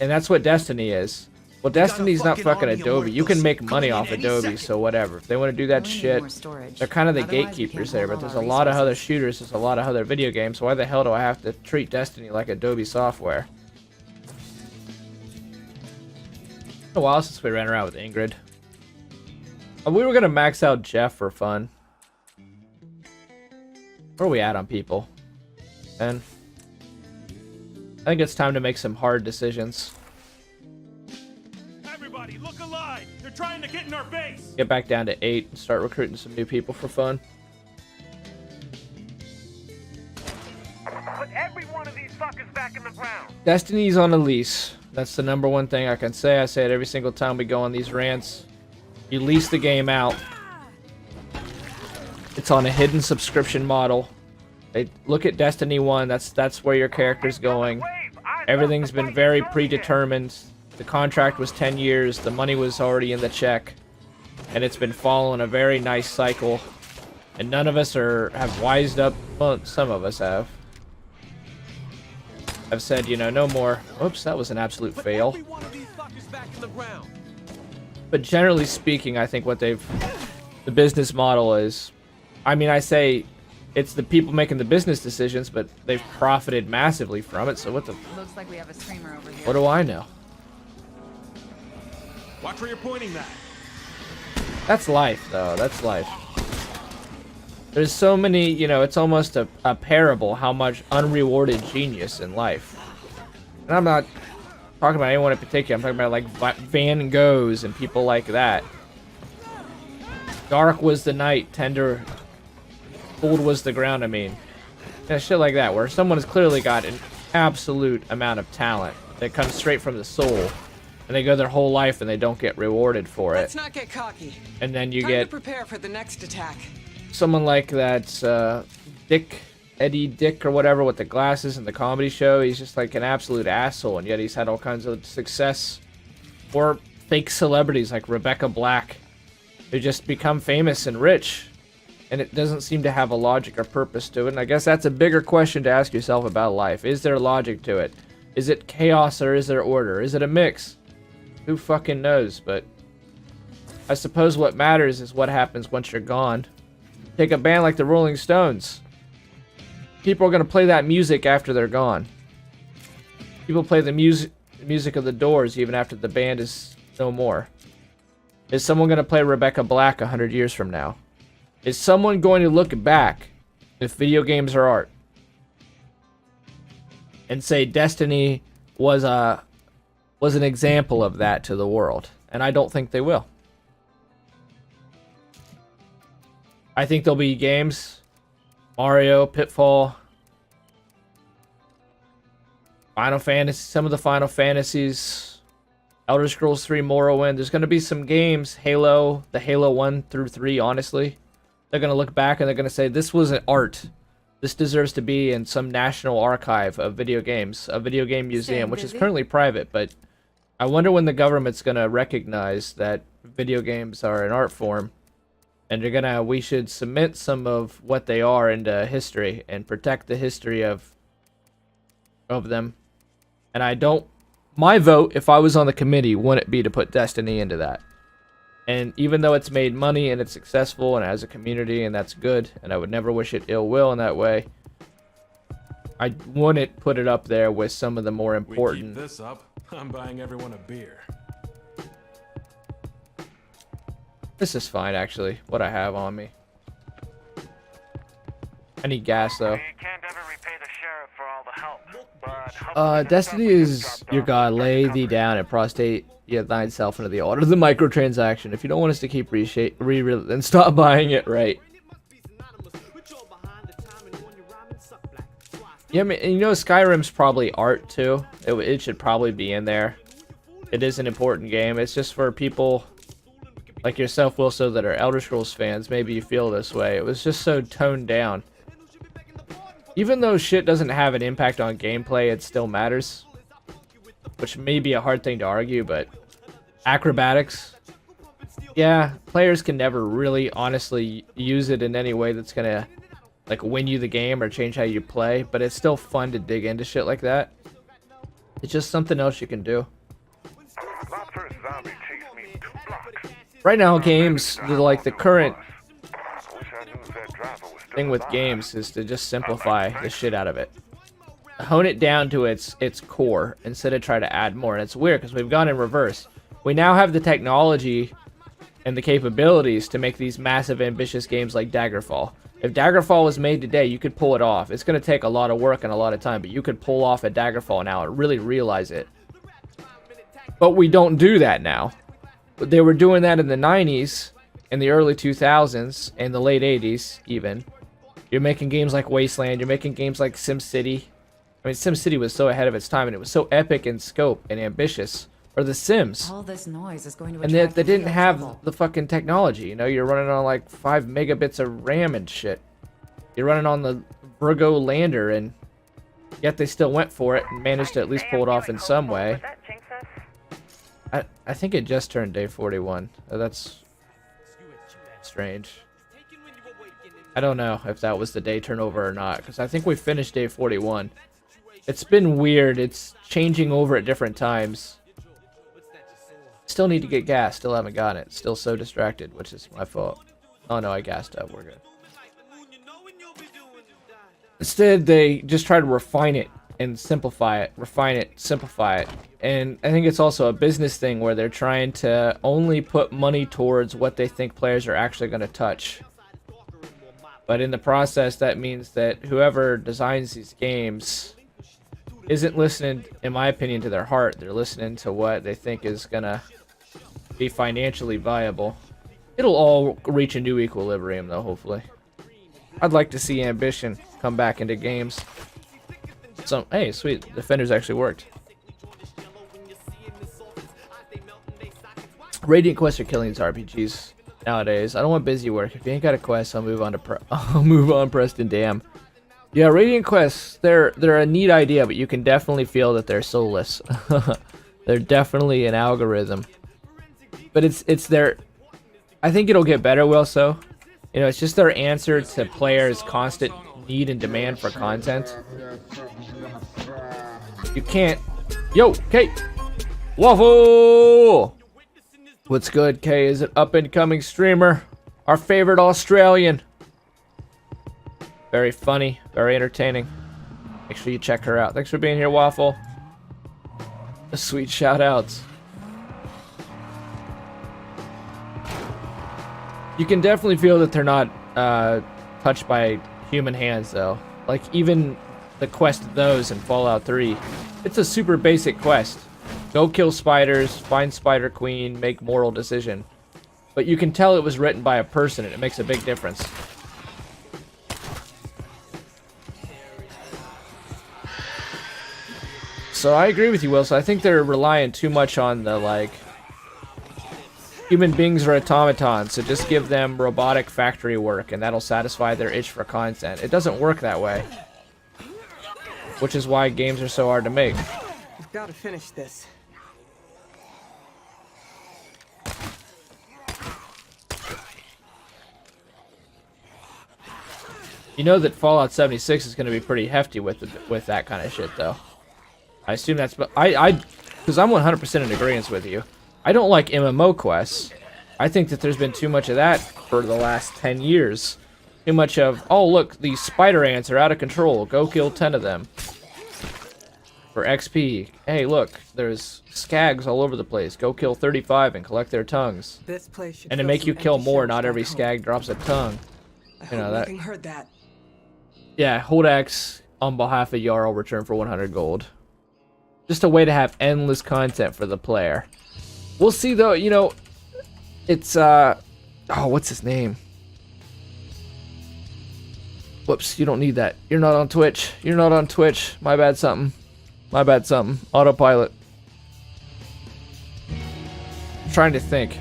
And that's what Destiny is. Well, Destiny's not fucking Adobe. You can make money off Adobe, so whatever. If they want to do that shit, they're kind of the gatekeepers there, but there's a lot of other shooters, there's a lot of other video games, so why the hell do I have to treat Destiny like Adobe software? It's been a while since we ran around with Ingrid. We were gonna max out Jeff for fun. Where are we at on people? And I think it's time to make some hard decisions. Everybody, look alive! They're trying to get in our base! Get back down to 8 and start recruiting some new people for fun. Put every one of these fuckers back in the ground. Destiny's on a lease. That's the number one thing I can say. I say it every single time we go on these rants. You lease the game out. It's on a hidden subscription model. They look at Destiny 1. That's where your character's going. Everything's been very predetermined. The contract was 10 years. The money was already in the check. And it's been following a very nice cycle. And none of us have wised up. Well, some of us have. I've said, you know, no more. Oops, that was an absolute fail. But generally speaking, I think the business model is, I mean, I say it's the people making the business decisions, but they've profited massively from it. So what the? Looks like we have a screamer over here. What do I know? Watch where you're pointing that. That's life, though. That's life. There's so many, you know, it's almost a parable how much unrewarded genius in life. And I'm not talking about anyone in particular. I'm talking about like Van Goghs and people like that. Dark was the night, tender, cold was the ground. I mean, yeah, shit like that, where someone has clearly got an absolute amount of talent that comes straight from the soul, and they go their whole life and they don't get rewarded for it. Let's not get cocky. And then you Time get to prepare for the next attack. someone like that Eddie Dick or whatever with the glasses and the comedy show. He's just like an absolute asshole, and yet he's had all kinds of success. Or fake celebrities like Rebecca Black, who just become famous and rich, and it doesn't seem to have a logic or purpose to it. And I guess that's a bigger question to ask yourself about life. Is there logic to it? Is it chaos or is there order? Is it a mix? Who fucking knows? But I suppose what matters is what happens once you're gone. Take a band like the Rolling Stones. People are going to play that music after they're gone. People play the music of the Doors even after the band is no more. Is someone going to play Rebecca Black 100 years from now? Is someone going to look back, if video games are art, and say Destiny was an example of that to the world? And I don't think they will. I think there'll be games, Mario, Pitfall, Final Fantasy, some of the Final Fantasies, Elder Scrolls 3 Morrowind. There's going to be some games, Halo, the Halo 1 through 3, honestly. They're going to look back and they're going to say, this was an art. This deserves to be in some national archive of video games, a video game museum, which is currently private, but I wonder when the government's going to recognize that video games are an art form. And we should submit some of what they are into history and protect the history of them. And my vote, if I was on the committee, wouldn't be to put Destiny into that. And even though it's made money and it's successful and has a community and that's good, and I would never wish it ill will in that way, I wouldn't put it up there with some of the more important. We keep this up, I'm buying everyone a beer. This is fine, actually, what I have on me. I need gas, though. You can't ever repay the sheriff for all the help, but Destiny is your god. Lay thee down and prostrate thyself into the altar of the microtransaction. If you don't want us to keep then stop buying it, right? Yeah, I mean, you know, Skyrim's probably art too. It should probably be in there. It is an important game. It's just for people like yourself, Wilso, that are Elder Scrolls fans. Maybe you feel this way. It was just so toned down. Even though shit doesn't have an impact on gameplay, it still matters. Which may be a hard thing to argue, but acrobatics. Yeah, players can never really honestly use it in any way that's gonna like win you the game or change how you play, but it's still fun to dig into shit like that. It's just something else you can do. My first zombie chased me 2 blocks. Right now, games, like the current I wish I knew that driver was still thing with alive. games is to just simplify the shit out of it. Hone it down to its core instead of try to add more. And it's weird because we've gone in reverse. We now have the technology and the capabilities to make these massive, ambitious games like Daggerfall. If Daggerfall was made today, you could pull it off. It's going to take a lot of work and a lot of time, but you could pull off a Daggerfall now and really realize it. But we don't do that now. They were doing that in the 90s, in the early 2000s, and the late 80s even. You're making games like Wasteland, you're making games like SimCity. I mean, SimCity was so ahead of its time, and it was so epic in scope and ambitious. Or The Sims. All this noise is going to And they attract didn't real have trouble. the fucking technology. You know, you're running on like 5 megabits of RAM and shit. You're running on the Virgo lander, and yet they still went for it and managed to at least pull it off in some way. I think it just turned day 41. That's strange. I don't know if that was the day turnover or not, because I think we finished day 41. It's been weird. It's changing over at different times. Still need to get gas. Still haven't gotten it. Still so distracted, which is my fault. Oh no, I gassed up. We're good. Instead, they just try to refine it and simplify it. Refine it, simplify it. And I think it's also a business thing where they're trying to only put money towards what they think players are actually going to touch. But in the process, that means that whoever designs these games isn't listening, in my opinion, to their heart. They're listening to what they think is gonna be financially viable. It'll all reach a new equilibrium, though, hopefully. I'd like to see ambition come back into games. So, hey, sweet. Defenders actually worked. Radiant quests are killing these RPGs nowadays. I don't want busy work. If you ain't got a quest, I'll move on to I'll move on, Preston. Damn. Yeah, Radiant quests, they're a neat idea, but you can definitely feel that they're soulless. They're definitely an algorithm. But it's their... I think it'll get better, Wilso. You know, it's just their answer to players' constant need and demand for content. You can't... Yo, Kate! Waffle! What's good, Kay? Is an up-and-coming streamer. Our favorite Australian. Very funny, very entertaining. Make sure you check her out. Thanks for being here, Waffle. The sweet shout-outs. You can definitely feel that they're not touched by human hands, though. Like, even the quest of those in Fallout 3. It's a super basic quest. Go kill spiders, find Spider Queen, make moral decision. But you can tell it was written by a person, and it makes a big difference. So I agree with you, Will. So I think they're relying too much on the, like, human beings are automatons, so just give them robotic factory work, and that'll satisfy their itch for content. It doesn't work that way. Which is why games are so hard to make. We've got to finish this. You know that Fallout 76 is going to be pretty hefty with that kind of shit, though. I assume that's... Because I'm 100% in agreement with you. I don't like MMO quests. I think that there's been too much of that for the last 10 years. Too much of, oh, look, these spider ants are out of control. Go kill 10 of them. For XP. Hey, look, there's skags all over the place. Go kill 35 and collect their tongues. This place should And to fill make some you kill empty more, shelves not back every home. skag drops a tongue. I You know, hope that- nothing heard that. Yeah, Holdax on behalf of Jarl return for 100 gold. Just a way to have endless content for the player. We'll see though, you know, it's oh, what's his name? Whoops, you don't need that. You're not on Twitch. You're not on Twitch. My bad something. My bad something. Autopilot. I'm trying to think.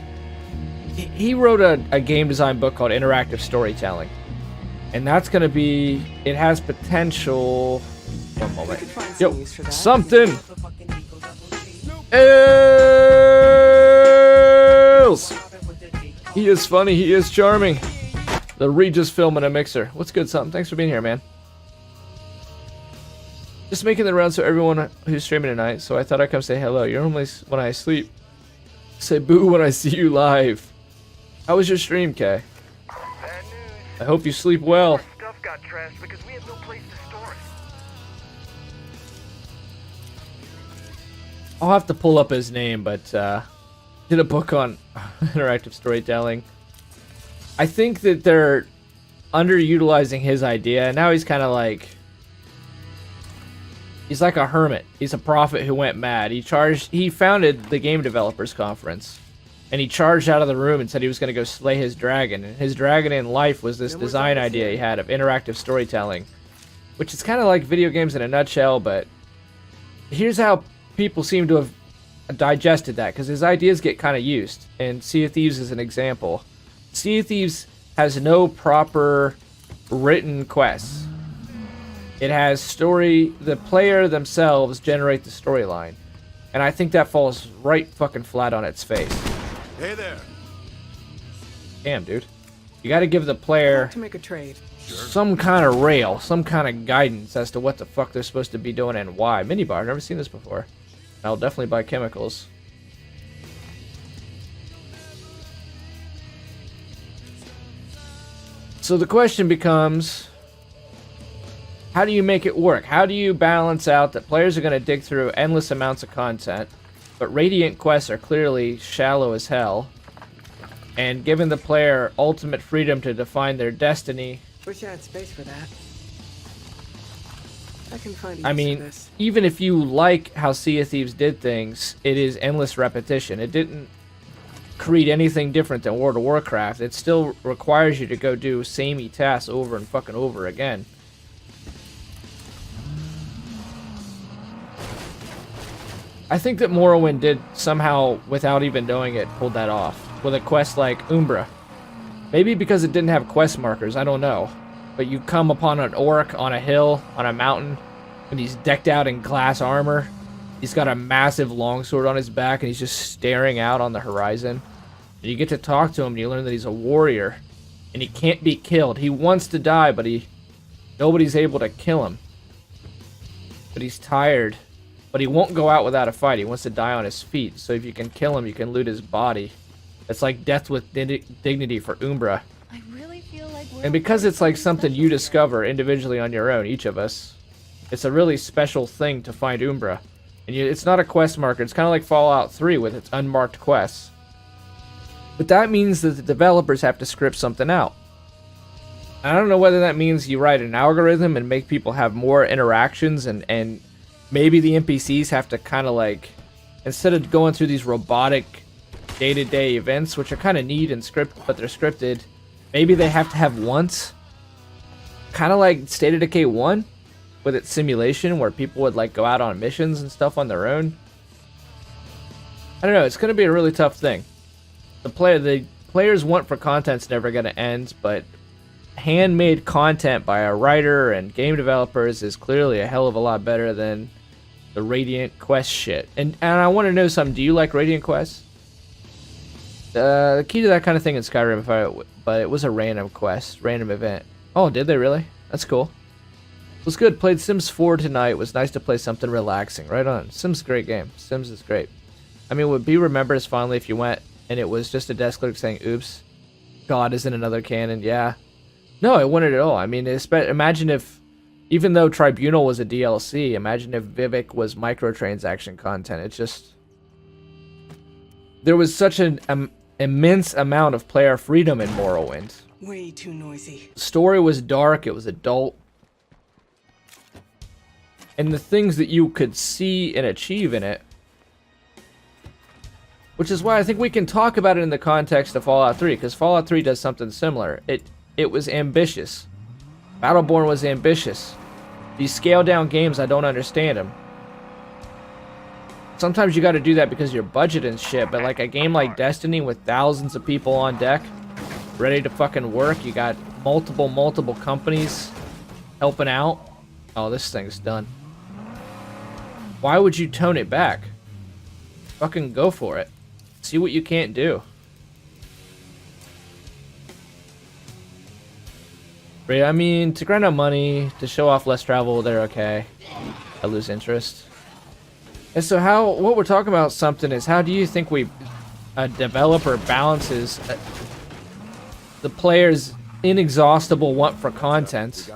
He wrote a game design book called Interactive Storytelling. And that's going to be... It has potential... One moment. could find some Yo, use for that. something! Ales! He is funny. He is charming. The Regis film in a mixer. What's good, something? Thanks for being here, man. Just making the rounds for everyone who's streaming tonight, so I thought I'd come say hello. You're normally when I sleep. Say boo when I see you live. How was your stream, Kay? Bad news. I hope you sleep well. Our stuff got trashed because we have no place to store it. I'll have to pull up his name, but did a book on interactive storytelling. I think that they're underutilizing his idea, and now he's kind of like... He's like a hermit. He's a prophet who went mad. He founded the Game Developers Conference, and he charged out of the room and said he was going to go slay his dragon. And his dragon in life was this design idea he had of interactive storytelling, which is kind of like video games in a nutshell, but here's how people seem to have digested that, because his ideas get kind of used. And Sea of Thieves is an example. Sea of Thieves has no proper written quests. It has story. The player themselves generate the storyline. And I think that falls right fucking flat on its face. Hey there. Damn, dude. You gotta give the player To make a trade. some kind of rail, some kind of guidance as to what the fuck they're supposed to be doing and why. Minibar, I've never seen this before. I'll definitely buy chemicals. So the question becomes, how do you make it work? How do you balance out that players are going to dig through endless amounts of content, but Radiant quests are clearly shallow as hell, and giving the player ultimate freedom to define their destiny? Wish I had space for that. I can find a use I for mean, this. even if you like how Sea of Thieves did things, it is endless repetition. It didn't create anything different than World of Warcraft. It still requires you to go do samey tasks over and fucking over again. I think that Morrowind did somehow, without even knowing it, pulled that off with a quest like Umbra. Maybe because it didn't have quest markers, I don't know. But you come upon an orc on a hill, on a mountain, and he's decked out in glass armor. He's got a massive longsword on his back, and he's just staring out on the horizon. And you get to talk to him, and you learn that he's a warrior, and he can't be killed. He wants to die, but nobody's able to kill him. But he's tired. But he won't go out without a fight. He wants to die on his feet. So if you can kill him, you can loot his body. It's like death with dignity for Umbra. I really feel like we're And because it's like something you discover individually on your own, each of us, it's a really special thing to find Umbra. And it's not a quest marker. It's kind of like Fallout 3 with its unmarked quests. But that means that the developers have to script something out. I don't know whether that means you write an algorithm and make people have more interactions, and maybe the NPCs have to kind of like, instead of going through these robotic day-to-day events, which are kind of neat and scripted, but they're scripted, maybe they have to have once, kind of like State of Decay 1, with its simulation where people would like go out on missions and stuff on their own. I don't know, it's going to be a really tough thing. The players' want for content's never going to end, but handmade content by a writer and game developers is clearly a hell of a lot better than the Radiant Quest shit. And I want to know something. Do you like Radiant Quest? The key to that kind of thing in Skyrim, but it was a random quest, random event. Oh, did they really? That's cool. It was good. Played Sims 4 tonight. It was nice to play something relaxing. Right on. Sims is a great game. Sims is great. I mean, would be remembered as fondly if you went and it was just a desk clerk saying, oops, God isn't another canon. Yeah. No, it wouldn't at all. I mean, imagine if, even though Tribunal was a DLC, imagine if Vivek was microtransaction content. It's just, there was such an immense amount of player freedom in Morrowind. Way too noisy. The story was dark, it was adult. And the things that you could see and achieve in it, which is why I think we can talk about it in the context of Fallout 3, because Fallout 3 does something similar. It was ambitious. Battleborn was ambitious. These scaled down games, I don't understand them. Sometimes you gotta do that because of your budget and shit, but like a game like Destiny with thousands of people on deck, ready to fucking work, you got multiple companies helping out. Oh, this thing's done. Why would you tone it back? Fucking go for it. See what you can't do. But I mean, to grind out money, to show off less travel, they're okay. I lose interest. And so what we're talking about something is, how do you think a developer balances the player's inexhaustible want for content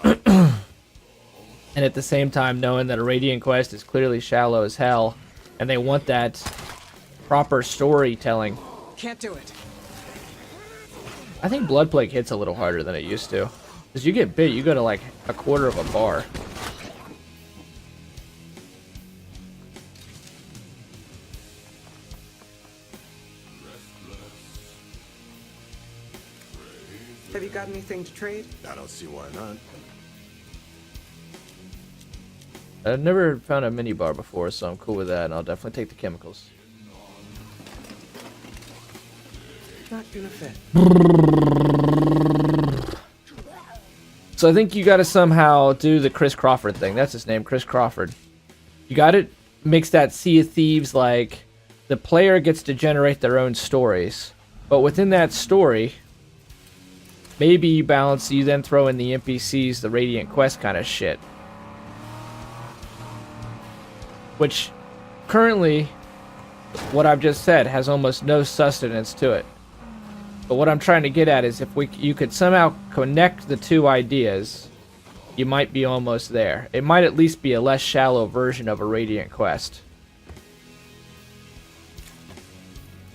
and at the same time knowing that a Radiant Quest is clearly shallow as hell and they want that proper storytelling? Can't do it. I think Blood Plague hits a little harder than it used to. Because you get bit, you go to like a quarter of a bar. Have you got anything to trade? I don't see why not. I've never found a mini bar before, so I'm cool with that, and I'll definitely take the chemicals. Not gonna fit. So I think you gotta somehow do the Chris Crawford thing. That's his name, Chris Crawford. You gotta mix that Sea of Thieves, like, the player gets to generate their own stories. But within that story, maybe you balance, you then throw in the NPCs, the Radiant Quest kind of shit. Which, currently, what I've just said has almost no sustenance to it. But what I'm trying to get at is if you could somehow connect the two ideas, you might be almost there. It might at least be a less shallow version of a Radiant Quest.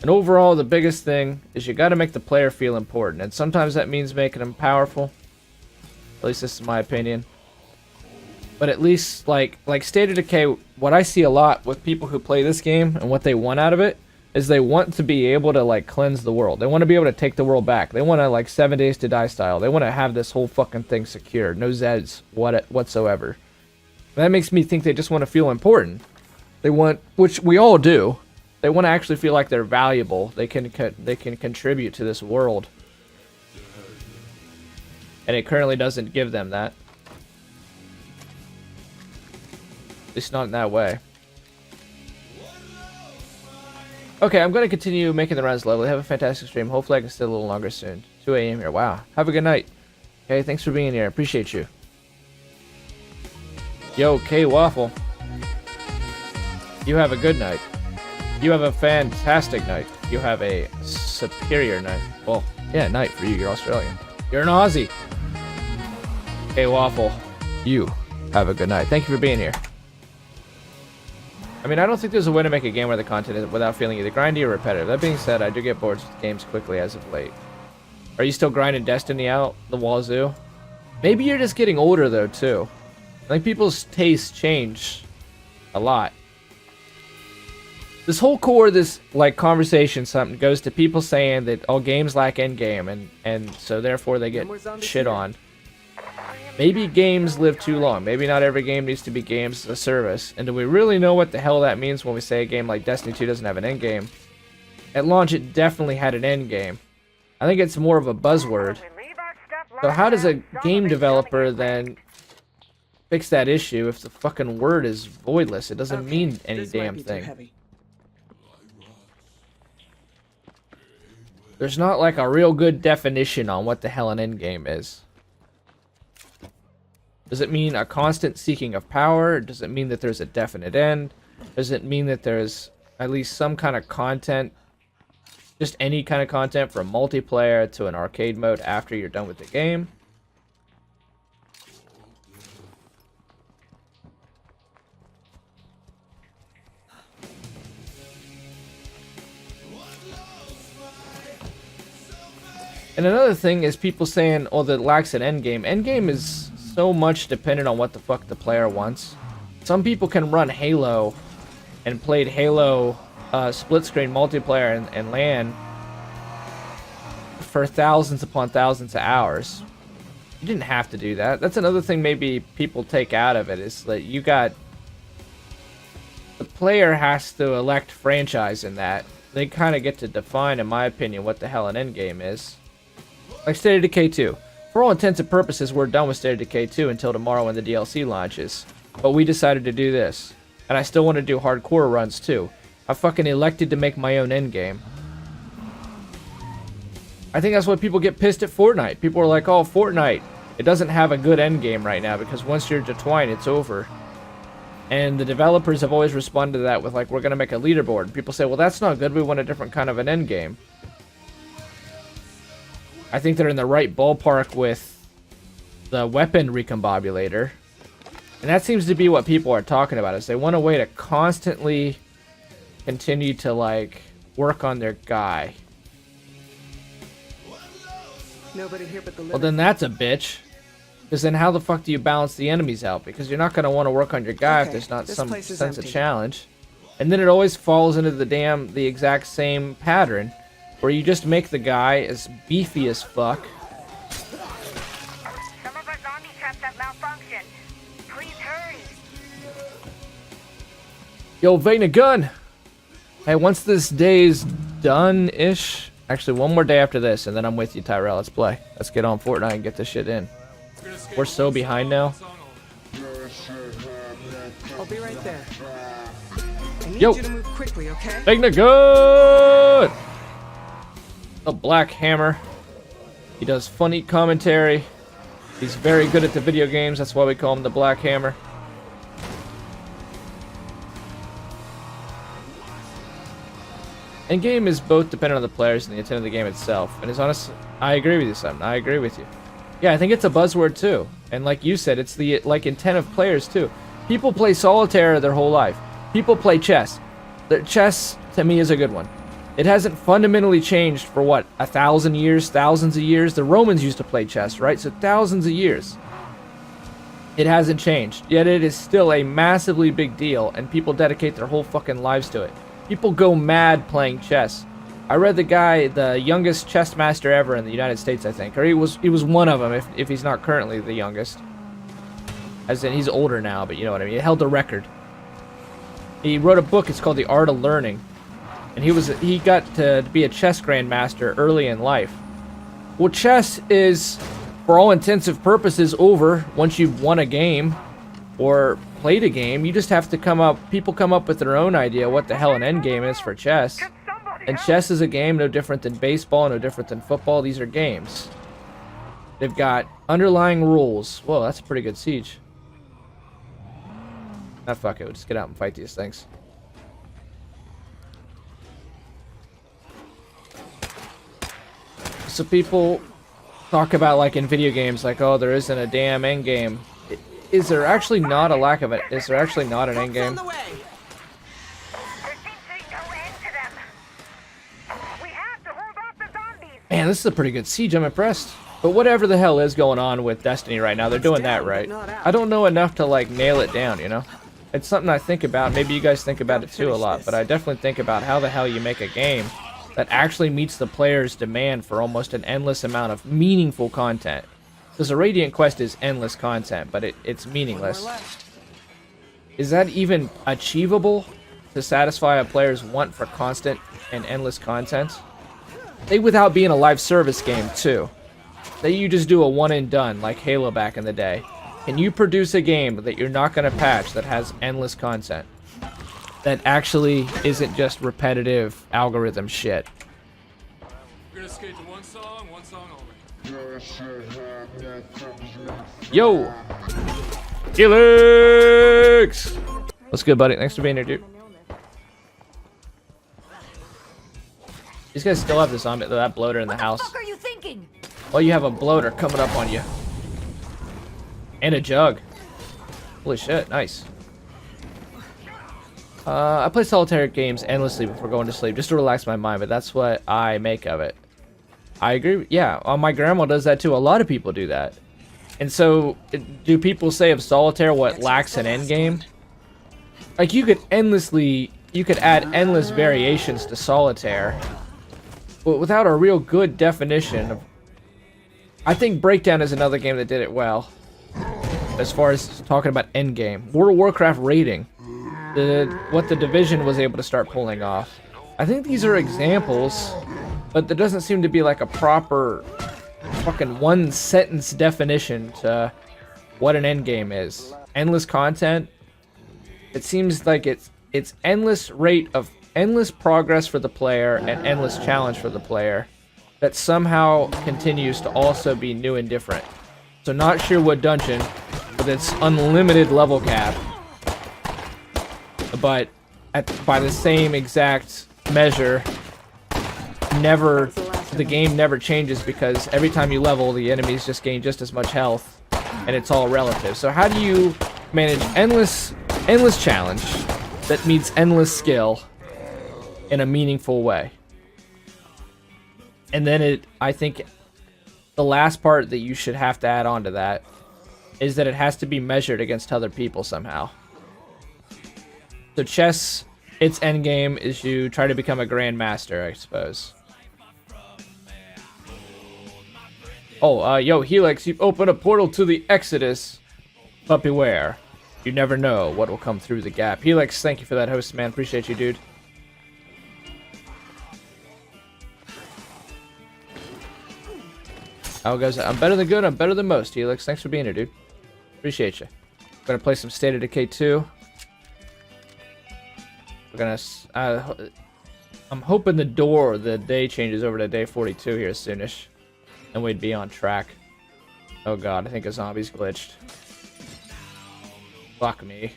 And overall, the biggest thing is you gotta make the player feel important. And sometimes that means making them powerful. At least this is my opinion. But at least, like State of Decay, what I see a lot with people who play this game and what they want out of it is they want to be able to, like, cleanse the world. They want to be able to take the world back. They want to, like, 7 Days to Die style. They want to have this whole fucking thing secure. No Zeds whatsoever. That makes me think they just want to feel important. They want, which we all do, they want to actually feel like they're valuable. They can contribute to this world. And it currently doesn't give them that. At least not in that way. Okay, I'm going to continue making the rounds lovely. Have a fantastic stream. Hopefully I can stay a little longer soon. 2 a.m. here. Wow. Have a good night. Okay, thanks for being here. Appreciate you. Yo, K-Waffle. You have a good night. You have a fantastic night. You have a superior night. Well, yeah, night for you. You're Australian. You're an Aussie. K-Waffle. You have a good night. Thank you for being here. I mean, I don't think there's a way to make a game where the content is without feeling either grindy or repetitive. That being said, I do get bored with games quickly as of late. Are you still grinding Destiny out the wazoo? Maybe you're just getting older, though, too. I think people's tastes change a lot. This whole core of this, like, conversation something goes to people saying that all games lack endgame, and so therefore they get shit on. Maybe games live too long. Maybe not every game needs to be games as a service. And do we really know what the hell that means when we say a game like Destiny 2 doesn't have an endgame? At launch, it definitely had an endgame. I think it's more of a buzzword. So how does a game developer then fix that issue if the fucking word is voidless? It doesn't mean any damn thing. There's not like a real good definition on what the hell an endgame is. Does it mean a constant seeking of power? Does it mean that there's a definite end? Does it mean that there's at least some kind of content, just any kind of content from multiplayer to an arcade mode after you're done with the game? And another thing is people saying, oh, that lacks an endgame. Endgame is so much dependent on what the fuck the player wants. Some people can run Halo and played Halo split screen multiplayer and LAN for thousands upon thousands of hours. You didn't have to do that. That's another thing maybe people take out of it is that you got... The player has to elect franchise in that. They kind of get to define, in my opinion, what the hell an endgame is. Like State of Decay 2. For all intents and purposes, we're done with State of Decay 2 until tomorrow when the DLC launches. But we decided to do this. And I still want to do hardcore runs too. I fucking elected to make my own endgame. I think that's why people get pissed at Fortnite. People are like, oh, Fortnite, it doesn't have a good endgame right now because once you're intertwined, it's over. And the developers have always responded to that with like, we're going to make a leaderboard. And people say, well, that's not good. We want a different kind of an endgame. I think they're in the right ballpark with the weapon recombobulator. And that seems to be what people are talking about, is they want a way to constantly continue to, like, work on their guy. Nobody here but the Well, living. then that's a bitch. Because then how the fuck do you balance the enemies out? Because you're not going to want to work on your guy if Okay, there's not this some place is sense of empty. challenge. And then it always falls into the exact same pattern. Where you just make the guy as beefy as fuck. Some of our zombie traps have malfunctioned. Please hurry. Yo, Vayne a gun! Hey, once this day's done-ish... Actually, one more day after this, and then I'm with you, Tyrell. Let's play. Let's get on Fortnite and get this shit in. We're so behind now. I'll be right there. I need Yo. you to move quickly, okay? Vayne a gun! The Black Hammer. He does funny commentary. He's very good at the video games. That's why we call him the Black Hammer. Endgame is both dependent on the players and the intent of the game itself. And it's honest, I agree with you, Simon. I agree with you. Yeah, I think it's a buzzword too. And like you said, it's the intent of players too. People play solitaire their whole life. People play chess. The chess to me is a good one. It hasn't fundamentally changed for what, 1,000 years, thousands of years? The Romans used to play chess, right? So thousands of years. It hasn't changed. Yet it is still a massively big deal, and people dedicate their whole fucking lives to it. People go mad playing chess. I read the guy, the youngest chess master ever in the United States, I think. Or he was one of them, if he's not currently the youngest. As in, he's older now, but you know what I mean. He held the record. He wrote a book, it's called The Art of Learning. And he got to be a chess grandmaster early in life. Well, chess is, for all intents and purposes, over once you've won a game or played a game. You just have to people come up with their own idea what the hell an end game is for chess. And chess is a game no different than baseball, no different than football. These are games. They've got underlying rules. Whoa, that's a pretty good siege. Ah, fuck it. We'll just get out and fight these things. So people talk about, like, in video games, like, oh, there isn't a damn end game. Is there actually not a lack of it? Is there actually not an end game? There seems to be no end to them. We have to hold off the zombies. Man, this is a pretty good siege. I'm impressed. But whatever the hell is going on with Destiny right now, they're doing that right. I don't know enough to, like, nail it down, you know? It's something I think about. Maybe you guys think about it too a lot, but I definitely think about how the hell you make a game that actually meets the player's demand for almost an endless amount of meaningful content. Because a Radiant Quest is endless content, but it's meaningless. Is that even achievable to satisfy a player's want for constant and endless content? Without being a live service game too. Say you just do a one and done like Halo back in the day. Can you produce a game that you're not going to patch that has endless content? That actually isn't just repetitive algorithm shit. We're gonna skate to one song only. Yo! Felix! What's good, buddy? Thanks for being here, dude. These guys still have that bloater in the house. What the fuck are you thinking? Well, you have a bloater coming up on you. And a jug. Holy shit, nice. I play solitaire games endlessly before going to sleep, just to relax my mind, but that's what I make of it. I agree. Yeah, my grandma does that too. A lot of people do that. And so, do people say of solitaire what lacks an end game? Like, you could add endless variations to solitaire, but without a real good definition of I think Breakdown is another game that did it well. As far as talking about endgame. World of Warcraft raiding. What the Division was able to start pulling off. I think these are examples, but there doesn't seem to be like a proper fucking one sentence definition to what an endgame is. Endless content. It seems like it's endless rate of endless progress for the player and endless challenge for the player that somehow continues to also be new and different. So not sure what dungeon with its unlimited level cap, but by the same exact measure, the game never changes because every time you level, the enemies just gain just as much health, and it's all relative. So how do you manage endless challenge that meets endless skill in a meaningful way? And then I think the last part that you should have to add on to that is that it has to be measured against other people somehow. So chess, its endgame is you try to become a grandmaster, I suppose. Oh, yo, Helix, you've opened a portal to the Exodus, but beware. You never know what will come through the gap. Helix, thank you for that host, man. Appreciate you, dude. Oh, guys, I'm better than good. I'm better than most, Helix. Thanks for being here, dude. Appreciate you. Gonna play some State of Decay 2. We're gonna... I'm hoping the day changes over to day 42 here soonish. And we'd be on track. Oh god, I think a zombie's glitched. Fuck me.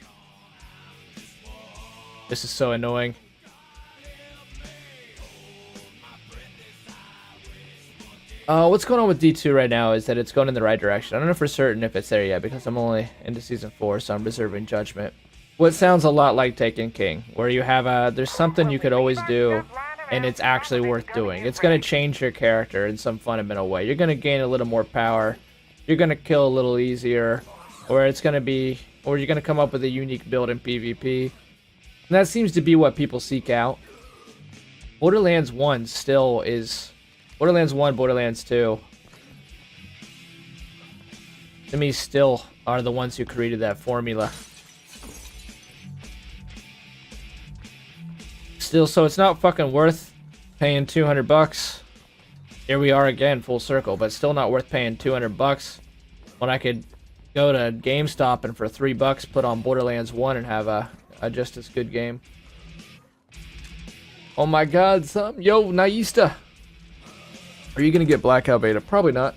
This is so annoying. What's going on with D2 right now is that it's going in the right direction. I don't know for certain if it's there yet because I'm only into Season 4, so I'm reserving judgment. What sounds a lot like Taken King, where you have there's something you could always do, and it's actually worth doing. It's going to change your character in some fundamental way. You're going to gain a little more power. You're going to kill a little easier, or you're going to come up with a unique build in PvP. And that seems to be what people seek out. Borderlands 1 still is... Borderlands 1, Borderlands 2, to me, still are the ones who created that formula. Still, so it's not fucking worth paying $200. Here we are again, full circle, but still not worth paying $200 when I could go to GameStop and for $3 put on Borderlands 1 and have a just as good game. Oh my god, yo, Naista! Are you gonna get Blackout Beta? Probably not.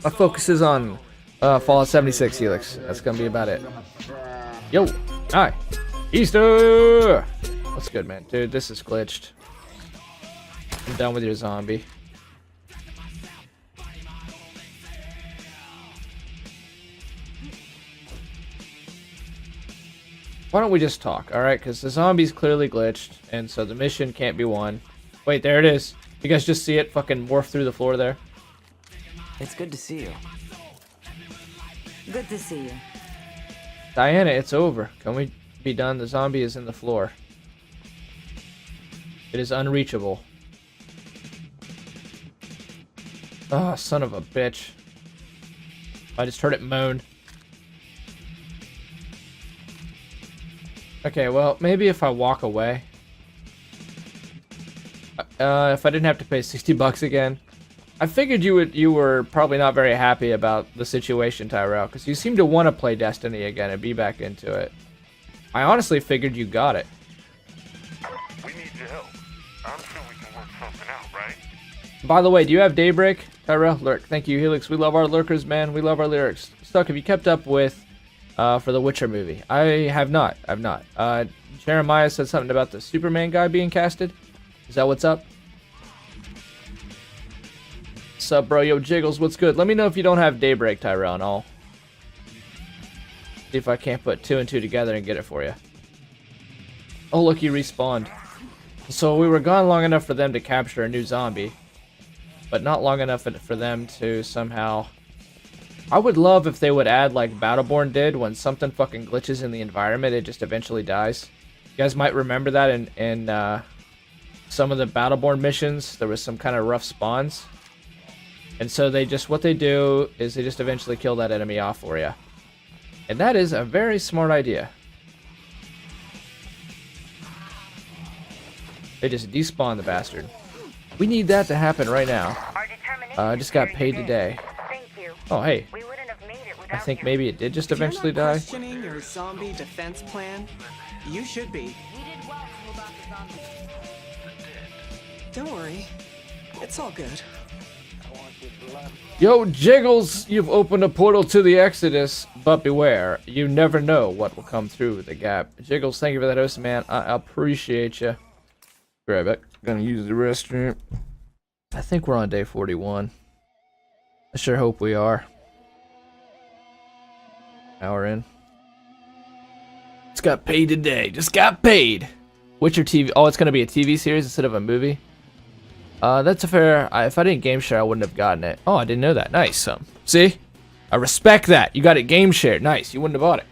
My focus is on Fallout 76, Helix. That's gonna be about it. Yo! Hi! Easter! What's good, man? Dude, this is glitched. I'm done with your zombie. Why don't we just talk, alright? Because the zombie's clearly glitched, and so the mission can't be won. Wait, there it is. You guys just see it fucking morph through the floor there? It's good to see you. Good to see you. Diana, it's over. Can we be done? The zombie is in the floor. It is unreachable. Oh, son of a bitch. I just heard it moan. Okay, well, maybe if I walk away. If I didn't have to pay $60 again. I figured you were probably not very happy about the situation, Tyrell, because you seem to want to play Destiny again and be back into it. I honestly figured you got it. We need your help. I'm sure we can work something out, right? By the way, do you have Daybreak? Tyrell, lurk. Thank you, Helix. We love our lurkers, man. We love our lyrics. Stuck, have you kept up with for the Witcher movie? I have not. I've not. Jeremiah said something about the Superman guy being casted. Is that what's up? Sup, bro? Yo, Jiggles, what's good? Let me know if you don't have Daybreak, Tyrell, and I'll see if I can't put 2 and 2 together and get it for you. Oh, look, he respawned. So we were gone long enough for them to capture a new zombie, but not long enough for them to somehow... I would love if they would add, like Battleborn did, when something fucking glitches in the environment, it just eventually dies. You guys might remember that in some of the Battleborn missions, there was some kind of rough spawns. And so they just, what they do is they just eventually kill that enemy off for you. And that is a very smart idea. They just despawn the bastard. We need that to happen right now. Our determination I just got is paid very today. good. Thank you. Oh, hey. We wouldn't have made it I without think you. maybe it did just If you're eventually not die. questioning your zombie defense plan, you should be. Don't worry. It's all good. Yo, Jiggles, you've opened a portal to the Exodus, but beware, you never know what will come through the gap. Jiggles, thank you for that host, man. I appreciate you. Grab it. Gonna use the restroom. I think we're on day 41. I sure hope we are. Hour in. Just got paid today. Just got paid. Witcher TV. Oh, it's gonna be a TV series instead of a movie. That's a fair. If I didn't game share, I wouldn't have gotten it. Oh, I didn't know that. Nice. See, I respect that. You got it game shared. Nice. You wouldn't have bought it.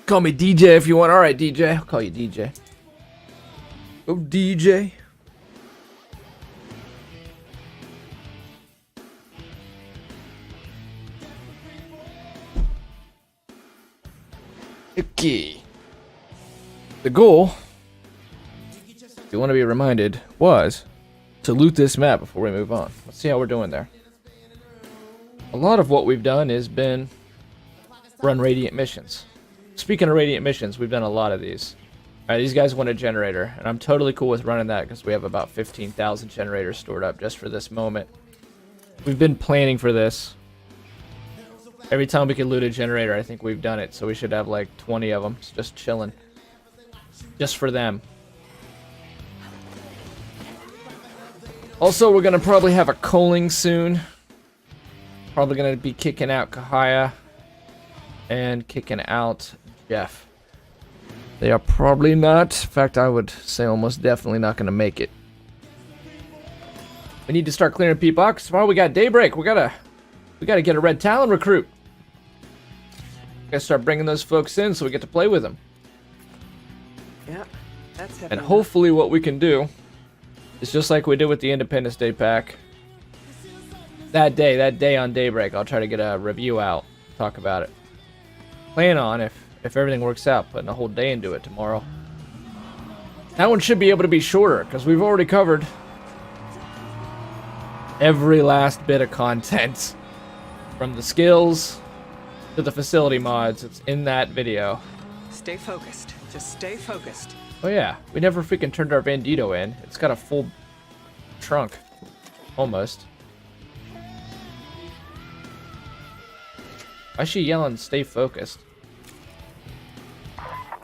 Call me DJ if you want. Alright, DJ. I'll call you DJ. Oh, DJ. Okay. The goal, if you want to be reminded, was to loot this map before we move on. Let's see how we're doing there. A lot of what we've done has been run Radiant missions. Speaking of Radiant missions, we've done a lot of these. Alright, these guys want a generator, and I'm totally cool with running that because we have about 15,000 generators stored up just for this moment. We've been planning for this. Every time we can loot a generator, I think we've done it, so we should have like 20 of them just chilling. Just for them. Also, we're gonna probably have a culling soon. Probably gonna be kicking out Kahaya and kicking out Jeff. They are probably not. In fact, I would say almost definitely not gonna make it. We need to start clearing people out. Tomorrow we got Daybreak. We gotta get a Red Talon recruit. Gotta start bringing those folks in so we get to play with them. Yeah, that's heavy And enough. hopefully what we can do is just like we did with the Independence Day pack. That day on Daybreak, I'll try to get a review out, talk about it. Plan on, if everything works out, putting a whole day into it tomorrow. That one should be able to be shorter, because we've already covered every last bit of content. From the skills to the facility mods, it's in that video. Stay focused. Just stay focused. Oh yeah, we never freaking turned our Bandito in. It's got a full trunk. Almost. Why is she yelling, stay focused?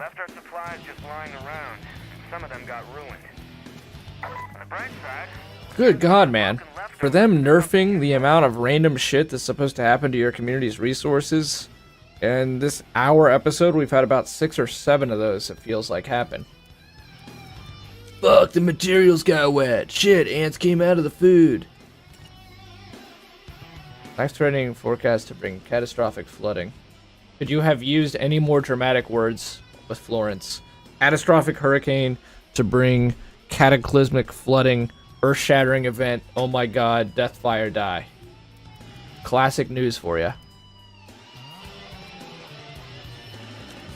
Left our supplies just lying around. Some of them got ruined. On the bright side, Good God, man. For them nerfing the amount of random shit that's supposed to happen to your community's resources, in this hour episode, we've had about 6 or 7 of those, it feels like, happen. Fuck, the materials got wet. Shit, ants came out of the food. Life-threatening forecast to bring catastrophic flooding. Could you have used any more dramatic words with Florence? Catastrophic hurricane to bring cataclysmic flooding, earth-shattering event. Oh my god, death, fire, die. Classic news for you.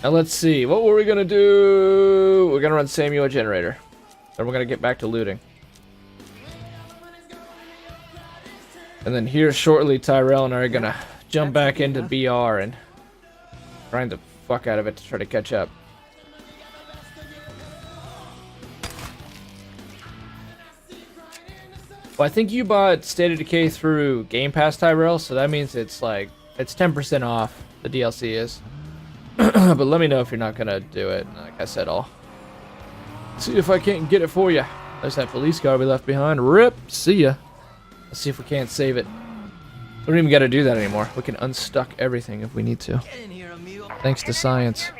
Now let's see, what were we gonna do? We're gonna run Samuel a generator. Then we're gonna get back to looting. And then here shortly, Tyrell and I are gonna jump back into BR and grind the fuck out of it to try to catch up. Well, I think you bought State of Decay through Game Pass, Tyrell, so that means it's like, it's 10% off, the DLC is. But let me know if you're not gonna do it. Like I said, I'll see if I can't get it for you. There's that police car we left behind. RIP! See ya! Let's see if we can't save it. We don't even gotta do that anymore. We can unstuck everything if we need to. Get in here, amigo. Thanks to science.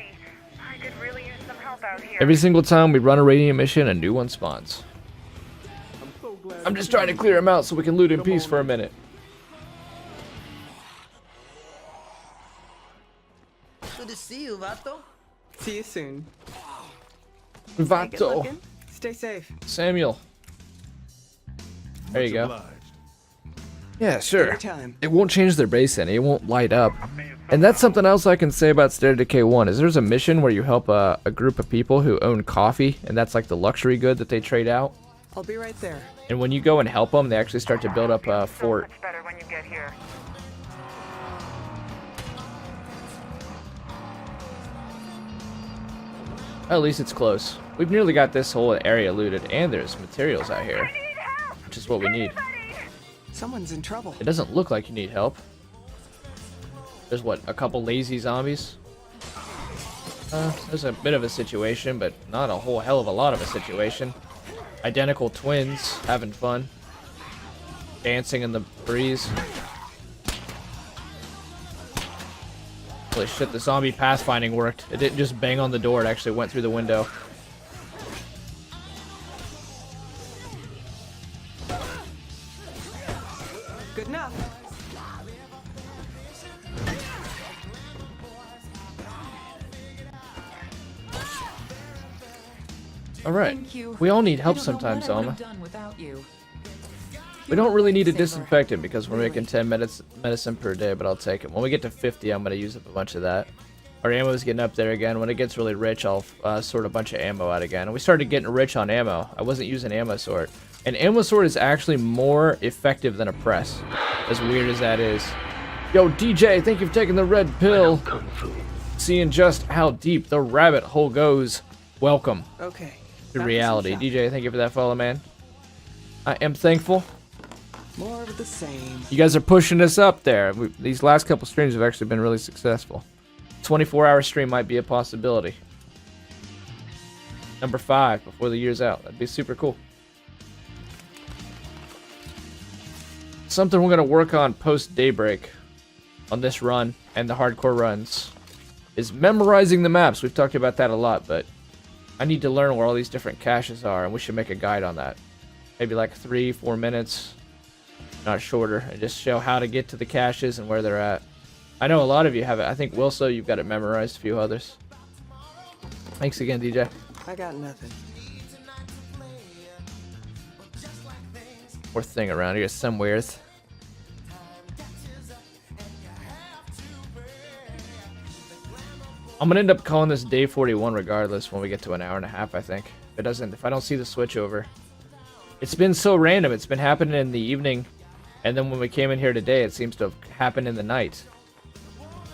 I could really use some help out here. Every single time we run a radiant mission, a new one spawns. I'm just trying to clear them out so we can loot in peace for a minute. Good to see you, Vato. See you soon. Good Vato. looking. Stay safe. Samuel. There you go. Yeah, sure. Anytime. It won't change their base any. It won't light up. And that's something else I can say about State of Decay 1, is there's a mission where you help a group of people who own coffee, and that's like the luxury good that they trade out. I'll be right there. And when you go and help them, they actually start to build up a fort. Much better when you get here. At least it's close. We've nearly got this whole area looted, and there's materials out here, I need help! which is what we need. Someone's in trouble. It doesn't look like you need help. There's what, a couple lazy zombies? There's a bit of a situation, but not a whole hell of a lot of a situation. Identical twins, having fun. Dancing in the breeze. Holy shit, the zombie pathfinding worked. It didn't just bang on the door, it actually went through the window. Good enough. Alright. Thank you. We all need I help don't know sometimes, what I would Alma. have done without you. We don't really need a Saber. disinfectant because we're Really. making 10 medicine per day, but I'll take it. When we get to 50, I'm going to use up a bunch of that. Our ammo is getting up there again. When it gets really rich, I'll sort a bunch of ammo out again. And we started getting rich on ammo. I wasn't using ammo sort. An ammo sort is actually more effective than a press, as weird as that is. Yo, DJ, thank you for taking the red pill. Seeing just how deep the rabbit hole goes. Welcome Okay. to back reality. some shop. DJ, thank you for that follow, man. I am thankful. More of the same. You guys are pushing us up there. These last couple streams have actually been really successful. 24-hour stream might be a possibility. Number 5 before the year's out. That'd be super cool. Something we're going to work on post Daybreak on this run and the hardcore runs is memorizing the maps. We've talked about that a lot, but I need to learn where all these different caches are, and we should make a guide on that. Maybe like 3-4 minutes, not shorter, and just show how to get to the caches and where they're at. I know a lot of you have it. I think Wilso, you've got it memorized. A few others. Thanks again, DJ. I got nothing. More thing around here somewhere. I'm gonna end up calling this day 41 regardless when we get to an hour and a half, I think. If I don't see the switch over. It's been so random. It's been happening in the evening, and then when we came in here today, it seems to have happened in the night.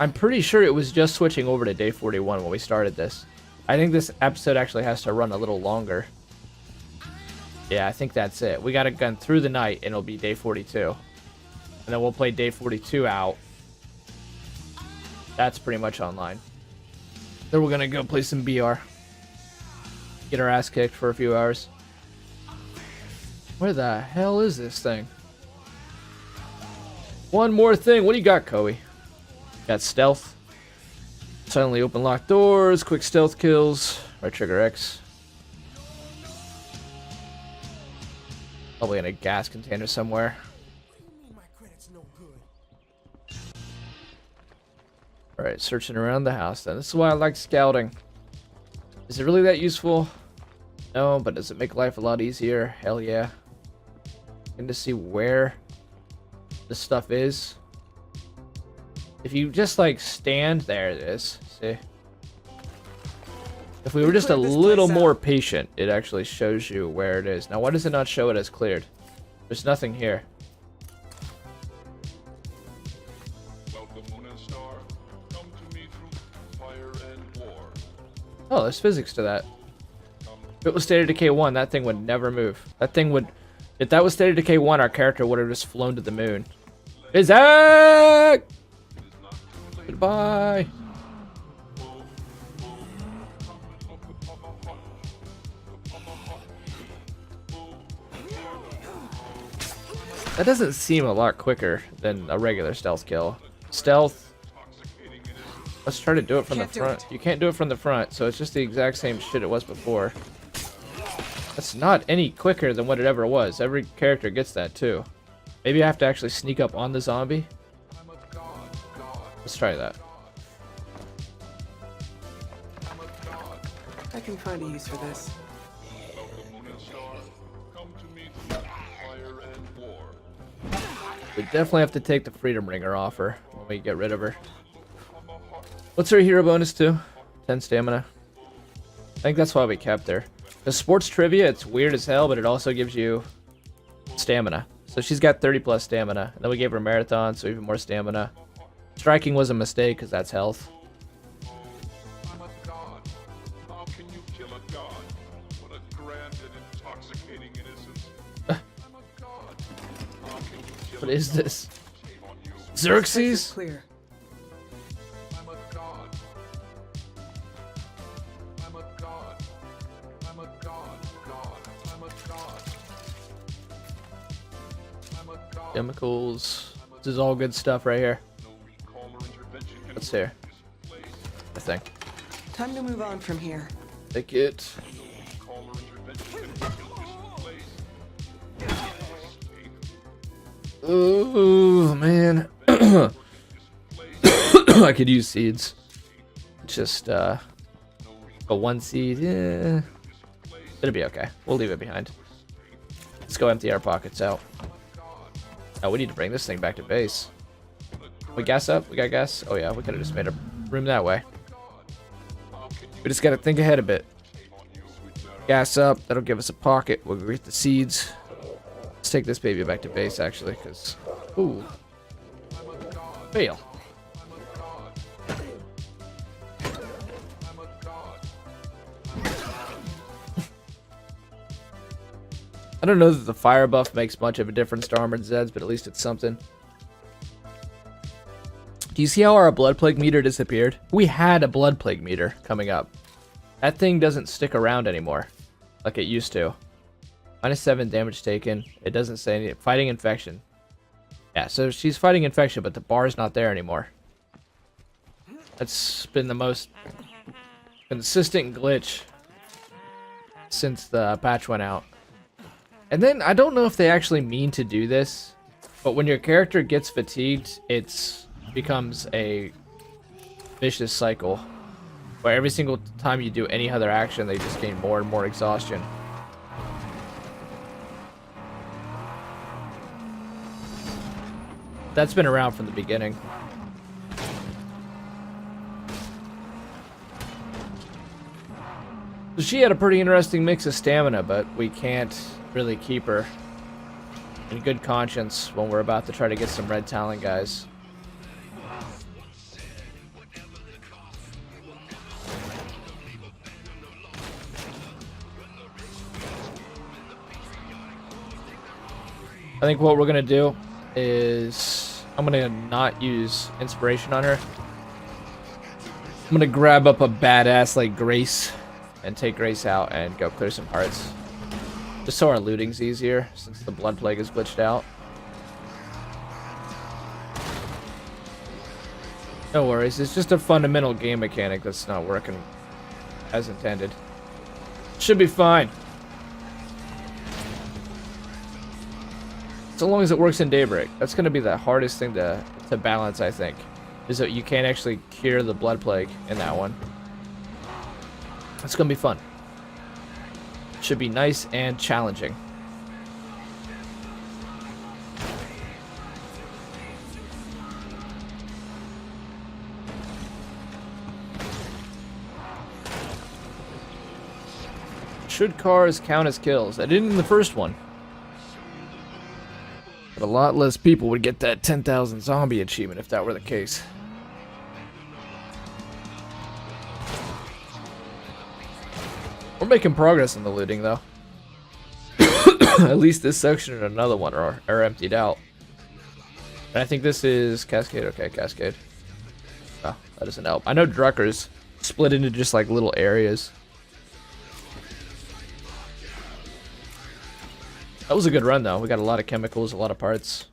I'm pretty sure it was just switching over to day 41 when we started this. I think this episode actually has to run a little longer. Yeah, I think that's it. We got a gun through the night, and it'll be day 42. And then we'll play day 42 out. That's pretty much online. Then we're gonna go play some BR. Get our ass kicked for a few hours. Where the hell is this thing? One more thing. What do you got, Koei? Got stealth. Suddenly open locked doors. Quick stealth kills. Right trigger X. Probably in a gas container somewhere. Alright, searching around the house then. This is why I like scouting. Is it really that useful? No, but does it make life a lot easier? Hell yeah. And to see where the stuff is. If you just like stand, there it is. See? If we were just a Clear this little place out. more patient, it actually shows you where it is. Now, why does it not show it as cleared? There's nothing here. Welcome, Moon and Star. Come to me through fire and war. Oh, there's physics to that. If it was State of Decay 1, that thing would never move. That thing would... If that was State of Decay 1, our character would have just flown to the moon. Isaac! Goodbye! That doesn't seem a lot quicker than a regular stealth kill. Stealth... Let's try to do it from the Can't do front. it. You can't do it from the front, so it's just the exact same shit it was before. That's not any quicker than what it ever was. Every character gets that too. Maybe I have to actually sneak up on the zombie. Let's try that. I can find a use for this. Welcome, Moon and Star. Come to me through fire and war. We definitely have to take the Freedom Ringer off her when we get rid of her. What's her hero bonus to? 10 stamina. I think that's why we kept her. The sports trivia, it's weird as hell, but it also gives you stamina. So she's got 30 plus stamina. And then we gave her marathon, so even more stamina. Striking was a mistake because that's health. I'm a god. How can you kill a god? What a grand and intoxicating innocence. I'm a god. How can you kill What is this? Shame on you. This is Xerxes? clear. I'm a god. I'm a god. I'm a god. God. I'm a god. I'm a god. Chemicals. This is all good stuff right here. No recall or intervention can What's here? displace. I think. Time to move on from here. Take it. Recall or intervention can displace. Ooh, man. I could use seeds. Just, a 1 seed. Yeah. It'll be okay. We'll leave it behind. Let's go empty our pockets out. Oh, we need to bring this thing back to base. We gas up? We got gas? Oh yeah, we could have just made a room that way. We just gotta think ahead a bit. Gas up, that'll give us a pocket. We'll get the seeds. Let's take this baby back to base, actually, because... Ooh. Fail. I don't know that the fire buff makes much of a difference to Armored Zeds, but at least it's something. Do you see how our Blood Plague meter disappeared? We had a Blood Plague meter coming up. That thing doesn't stick around anymore, like it used to. -7 damage taken. It doesn't say any... Fighting infection. Yeah, so she's fighting infection, but the bar's not there anymore. That's been the most consistent glitch since the patch went out. And then, I don't know if they actually mean to do this, but when your character gets fatigued, it becomes a vicious cycle, where every single time you do any other action, they just gain more and more exhaustion. That's been around from the beginning. So she had a pretty interesting mix of stamina, but we can't really keep her in good conscience when we're about to try to get some red talent guys. I think what we're gonna do is I'm gonna not use inspiration on her. I'm gonna grab up a badass like Grace and take Grace out and go clear some hearts. Just so our looting's easier, since the Blood Plague is glitched out. No worries, it's just a fundamental game mechanic that's not working as intended. Should be fine. So long as it works in Daybreak. That's going to be the hardest thing to balance, I think. is that you can't actually cure the blood plague in that one. It's gonna be fun. Should be nice and challenging. Should cars count as kills? I didn't in the first one. But a lot less people would get that 10,000 zombie achievement if that were the case. We're making progress in the looting, though. At least this section and another one are emptied out. And I think this is Cascade. Okay, Cascade. Oh, that doesn't help. I know Drucker's split into just like little areas. That was a good run, though. We got a lot of chemicals, a lot of parts.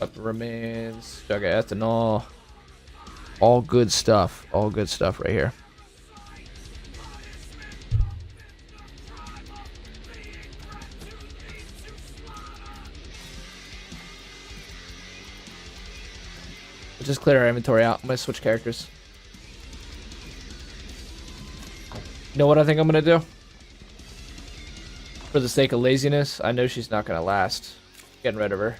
Up remains. Okay, ethanol. All good stuff. All good stuff right here. We'll just clear our inventory out. I'm gonna switch characters. You know what I think I'm gonna do? For the sake of laziness, I know she's not gonna last. Getting rid of her.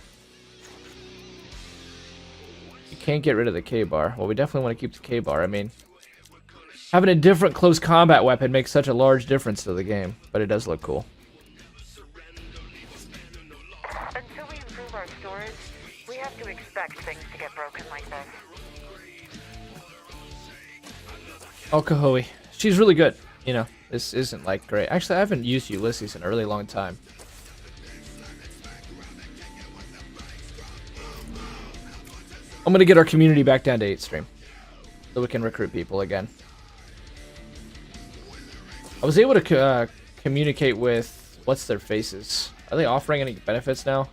You can't get rid of the K-bar. Well, we definitely want to keep the K-bar. I mean, having a different close combat weapon makes such a large difference to the game, but it does look cool. Until we improve our stores, we have to expect things to get broken like this. Oh, Kahoe. She's really good. You know, this isn't like great. Actually, I haven't used Ulysses in a really long time. I'm gonna get our community back down to 8 stream, so we can recruit people again. I was able to communicate with what's their faces. Are they offering any benefits now?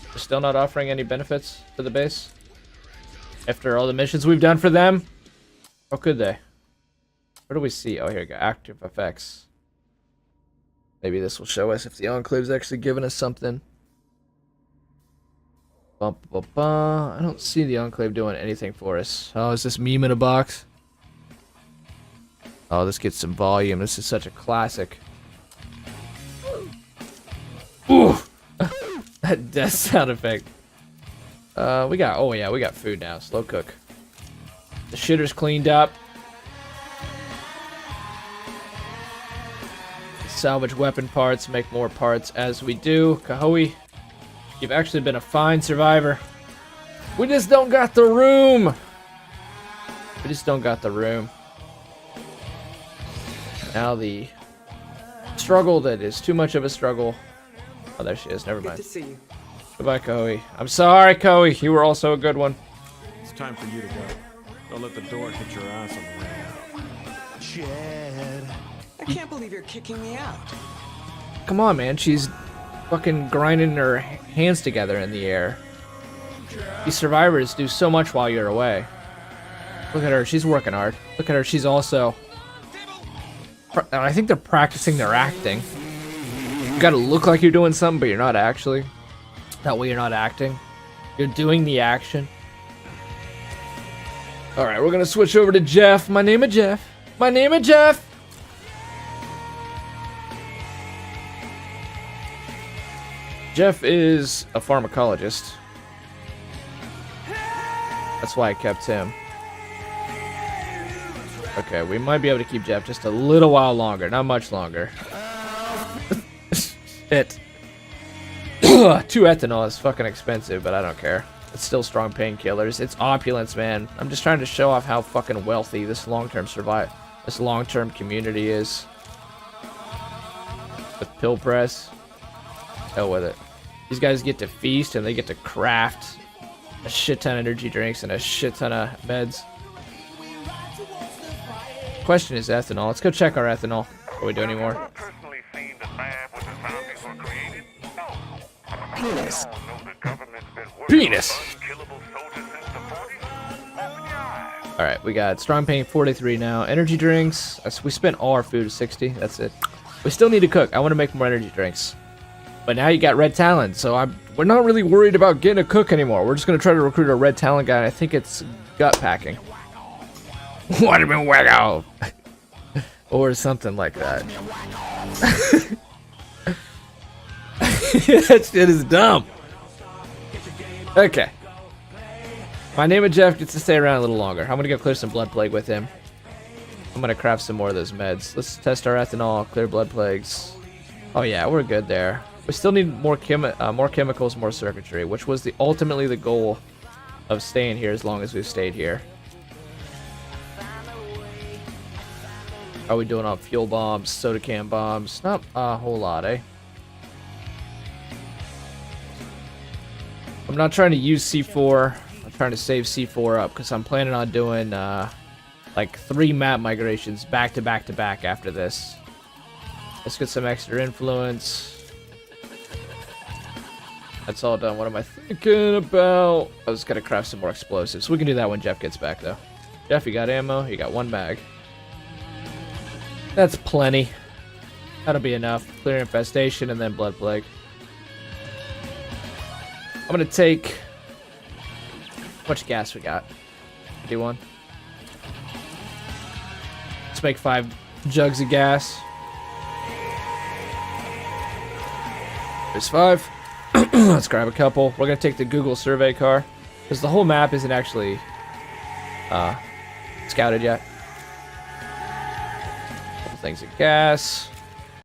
They're still not offering any benefits for the base after all the missions we've done for them. How could they? Where do we see? Oh, here we go. Active effects. Maybe this will show us if the Enclave's actually giving us something. I don't see the Enclave doing anything for us. Oh, is this meme in a box? Oh, this gets some volume. This is such a classic. Ooh! That death sound effect. We got, oh yeah, we got food now. Slow cook. The shitter's cleaned up. Salvage weapon parts, make more parts as we do. Kahoe, you've actually been a fine survivor. We just don't got the room. We just don't got the room. Now the struggle that is too much of a struggle. Oh, there she is. Never Good mind. to see you. Goodbye, Kahoe. I'm sorry, Kahoe. You were also a good one. It's time for you to go. Don't let the door hit your ass on the way out. Chad. I can't believe you're kicking me out. Come on, man. She's fucking grinding her hands together in the air. These survivors do so much while you're away. Look at her. She's working hard. Look at her. She's also... I think they're practicing their acting. You gotta look like you're doing something, but you're not actually. That way you're not acting. You're doing the action. Alright, we're gonna switch over to Jeff. My name is Jeff. My name is Jeff! Jeff is a pharmacologist. That's why I kept him. Okay, we might be able to keep Jeff just a little while longer. Not much longer. Shit. 2 ethanol is fucking expensive, but I don't care. It's still strong painkillers. It's opulence, man. I'm just trying to show off how fucking wealthy this long-term community is. With pill press. Hell with it. These guys get to feast and they get to craft a shit ton of energy drinks and a shit ton of meds. Question is ethanol. Let's go check our ethanol before we do any more. Personally seen the lab where the zombies were created? No. Penis. I know the government's been working Penis. on unkillable soldiers since the 40s. Open your eyes. Alright, we got strong pain 43 now. Energy drinks. We spent all our food 60. That's it. We still need to cook. I want to make more energy drinks. But now you got Red Talon, so we're not really worried about getting a cook anymore. We're just gonna try to recruit a Red Talon guy, and I think it's gut packing. Waterman Waggo! Or something like that. That shit is dumb. Okay. My name of Jeff gets to stay around a little longer. I'm gonna go clear some blood plague with him. I'm gonna craft some more of those meds. Let's test our ethanol, clear blood plagues. Oh yeah, we're good there. We still need more chemicals, more circuitry, which was ultimately the goal of staying here as long as we've stayed here. How are we doing on fuel bombs, soda can bombs? Not a whole lot, eh? I'm not trying to use C4. I'm trying to save C4 up because I'm planning on doing like 3 map migrations back to back to back after this. Let's get some extra influence. That's all done. What am I thinking about? I was gonna craft some more explosives. We can do that when Jeff gets back though. Jeff, you got ammo? You got 1 bag. That's plenty. That'll be enough. Clear infestation and then blood plague. I'm gonna take... How much gas we got? 51. Let's make 5 jugs of gas. There's 5. Let's grab a couple. We're gonna take the Google survey car because the whole map isn't actually scouted yet. Couple things of gas.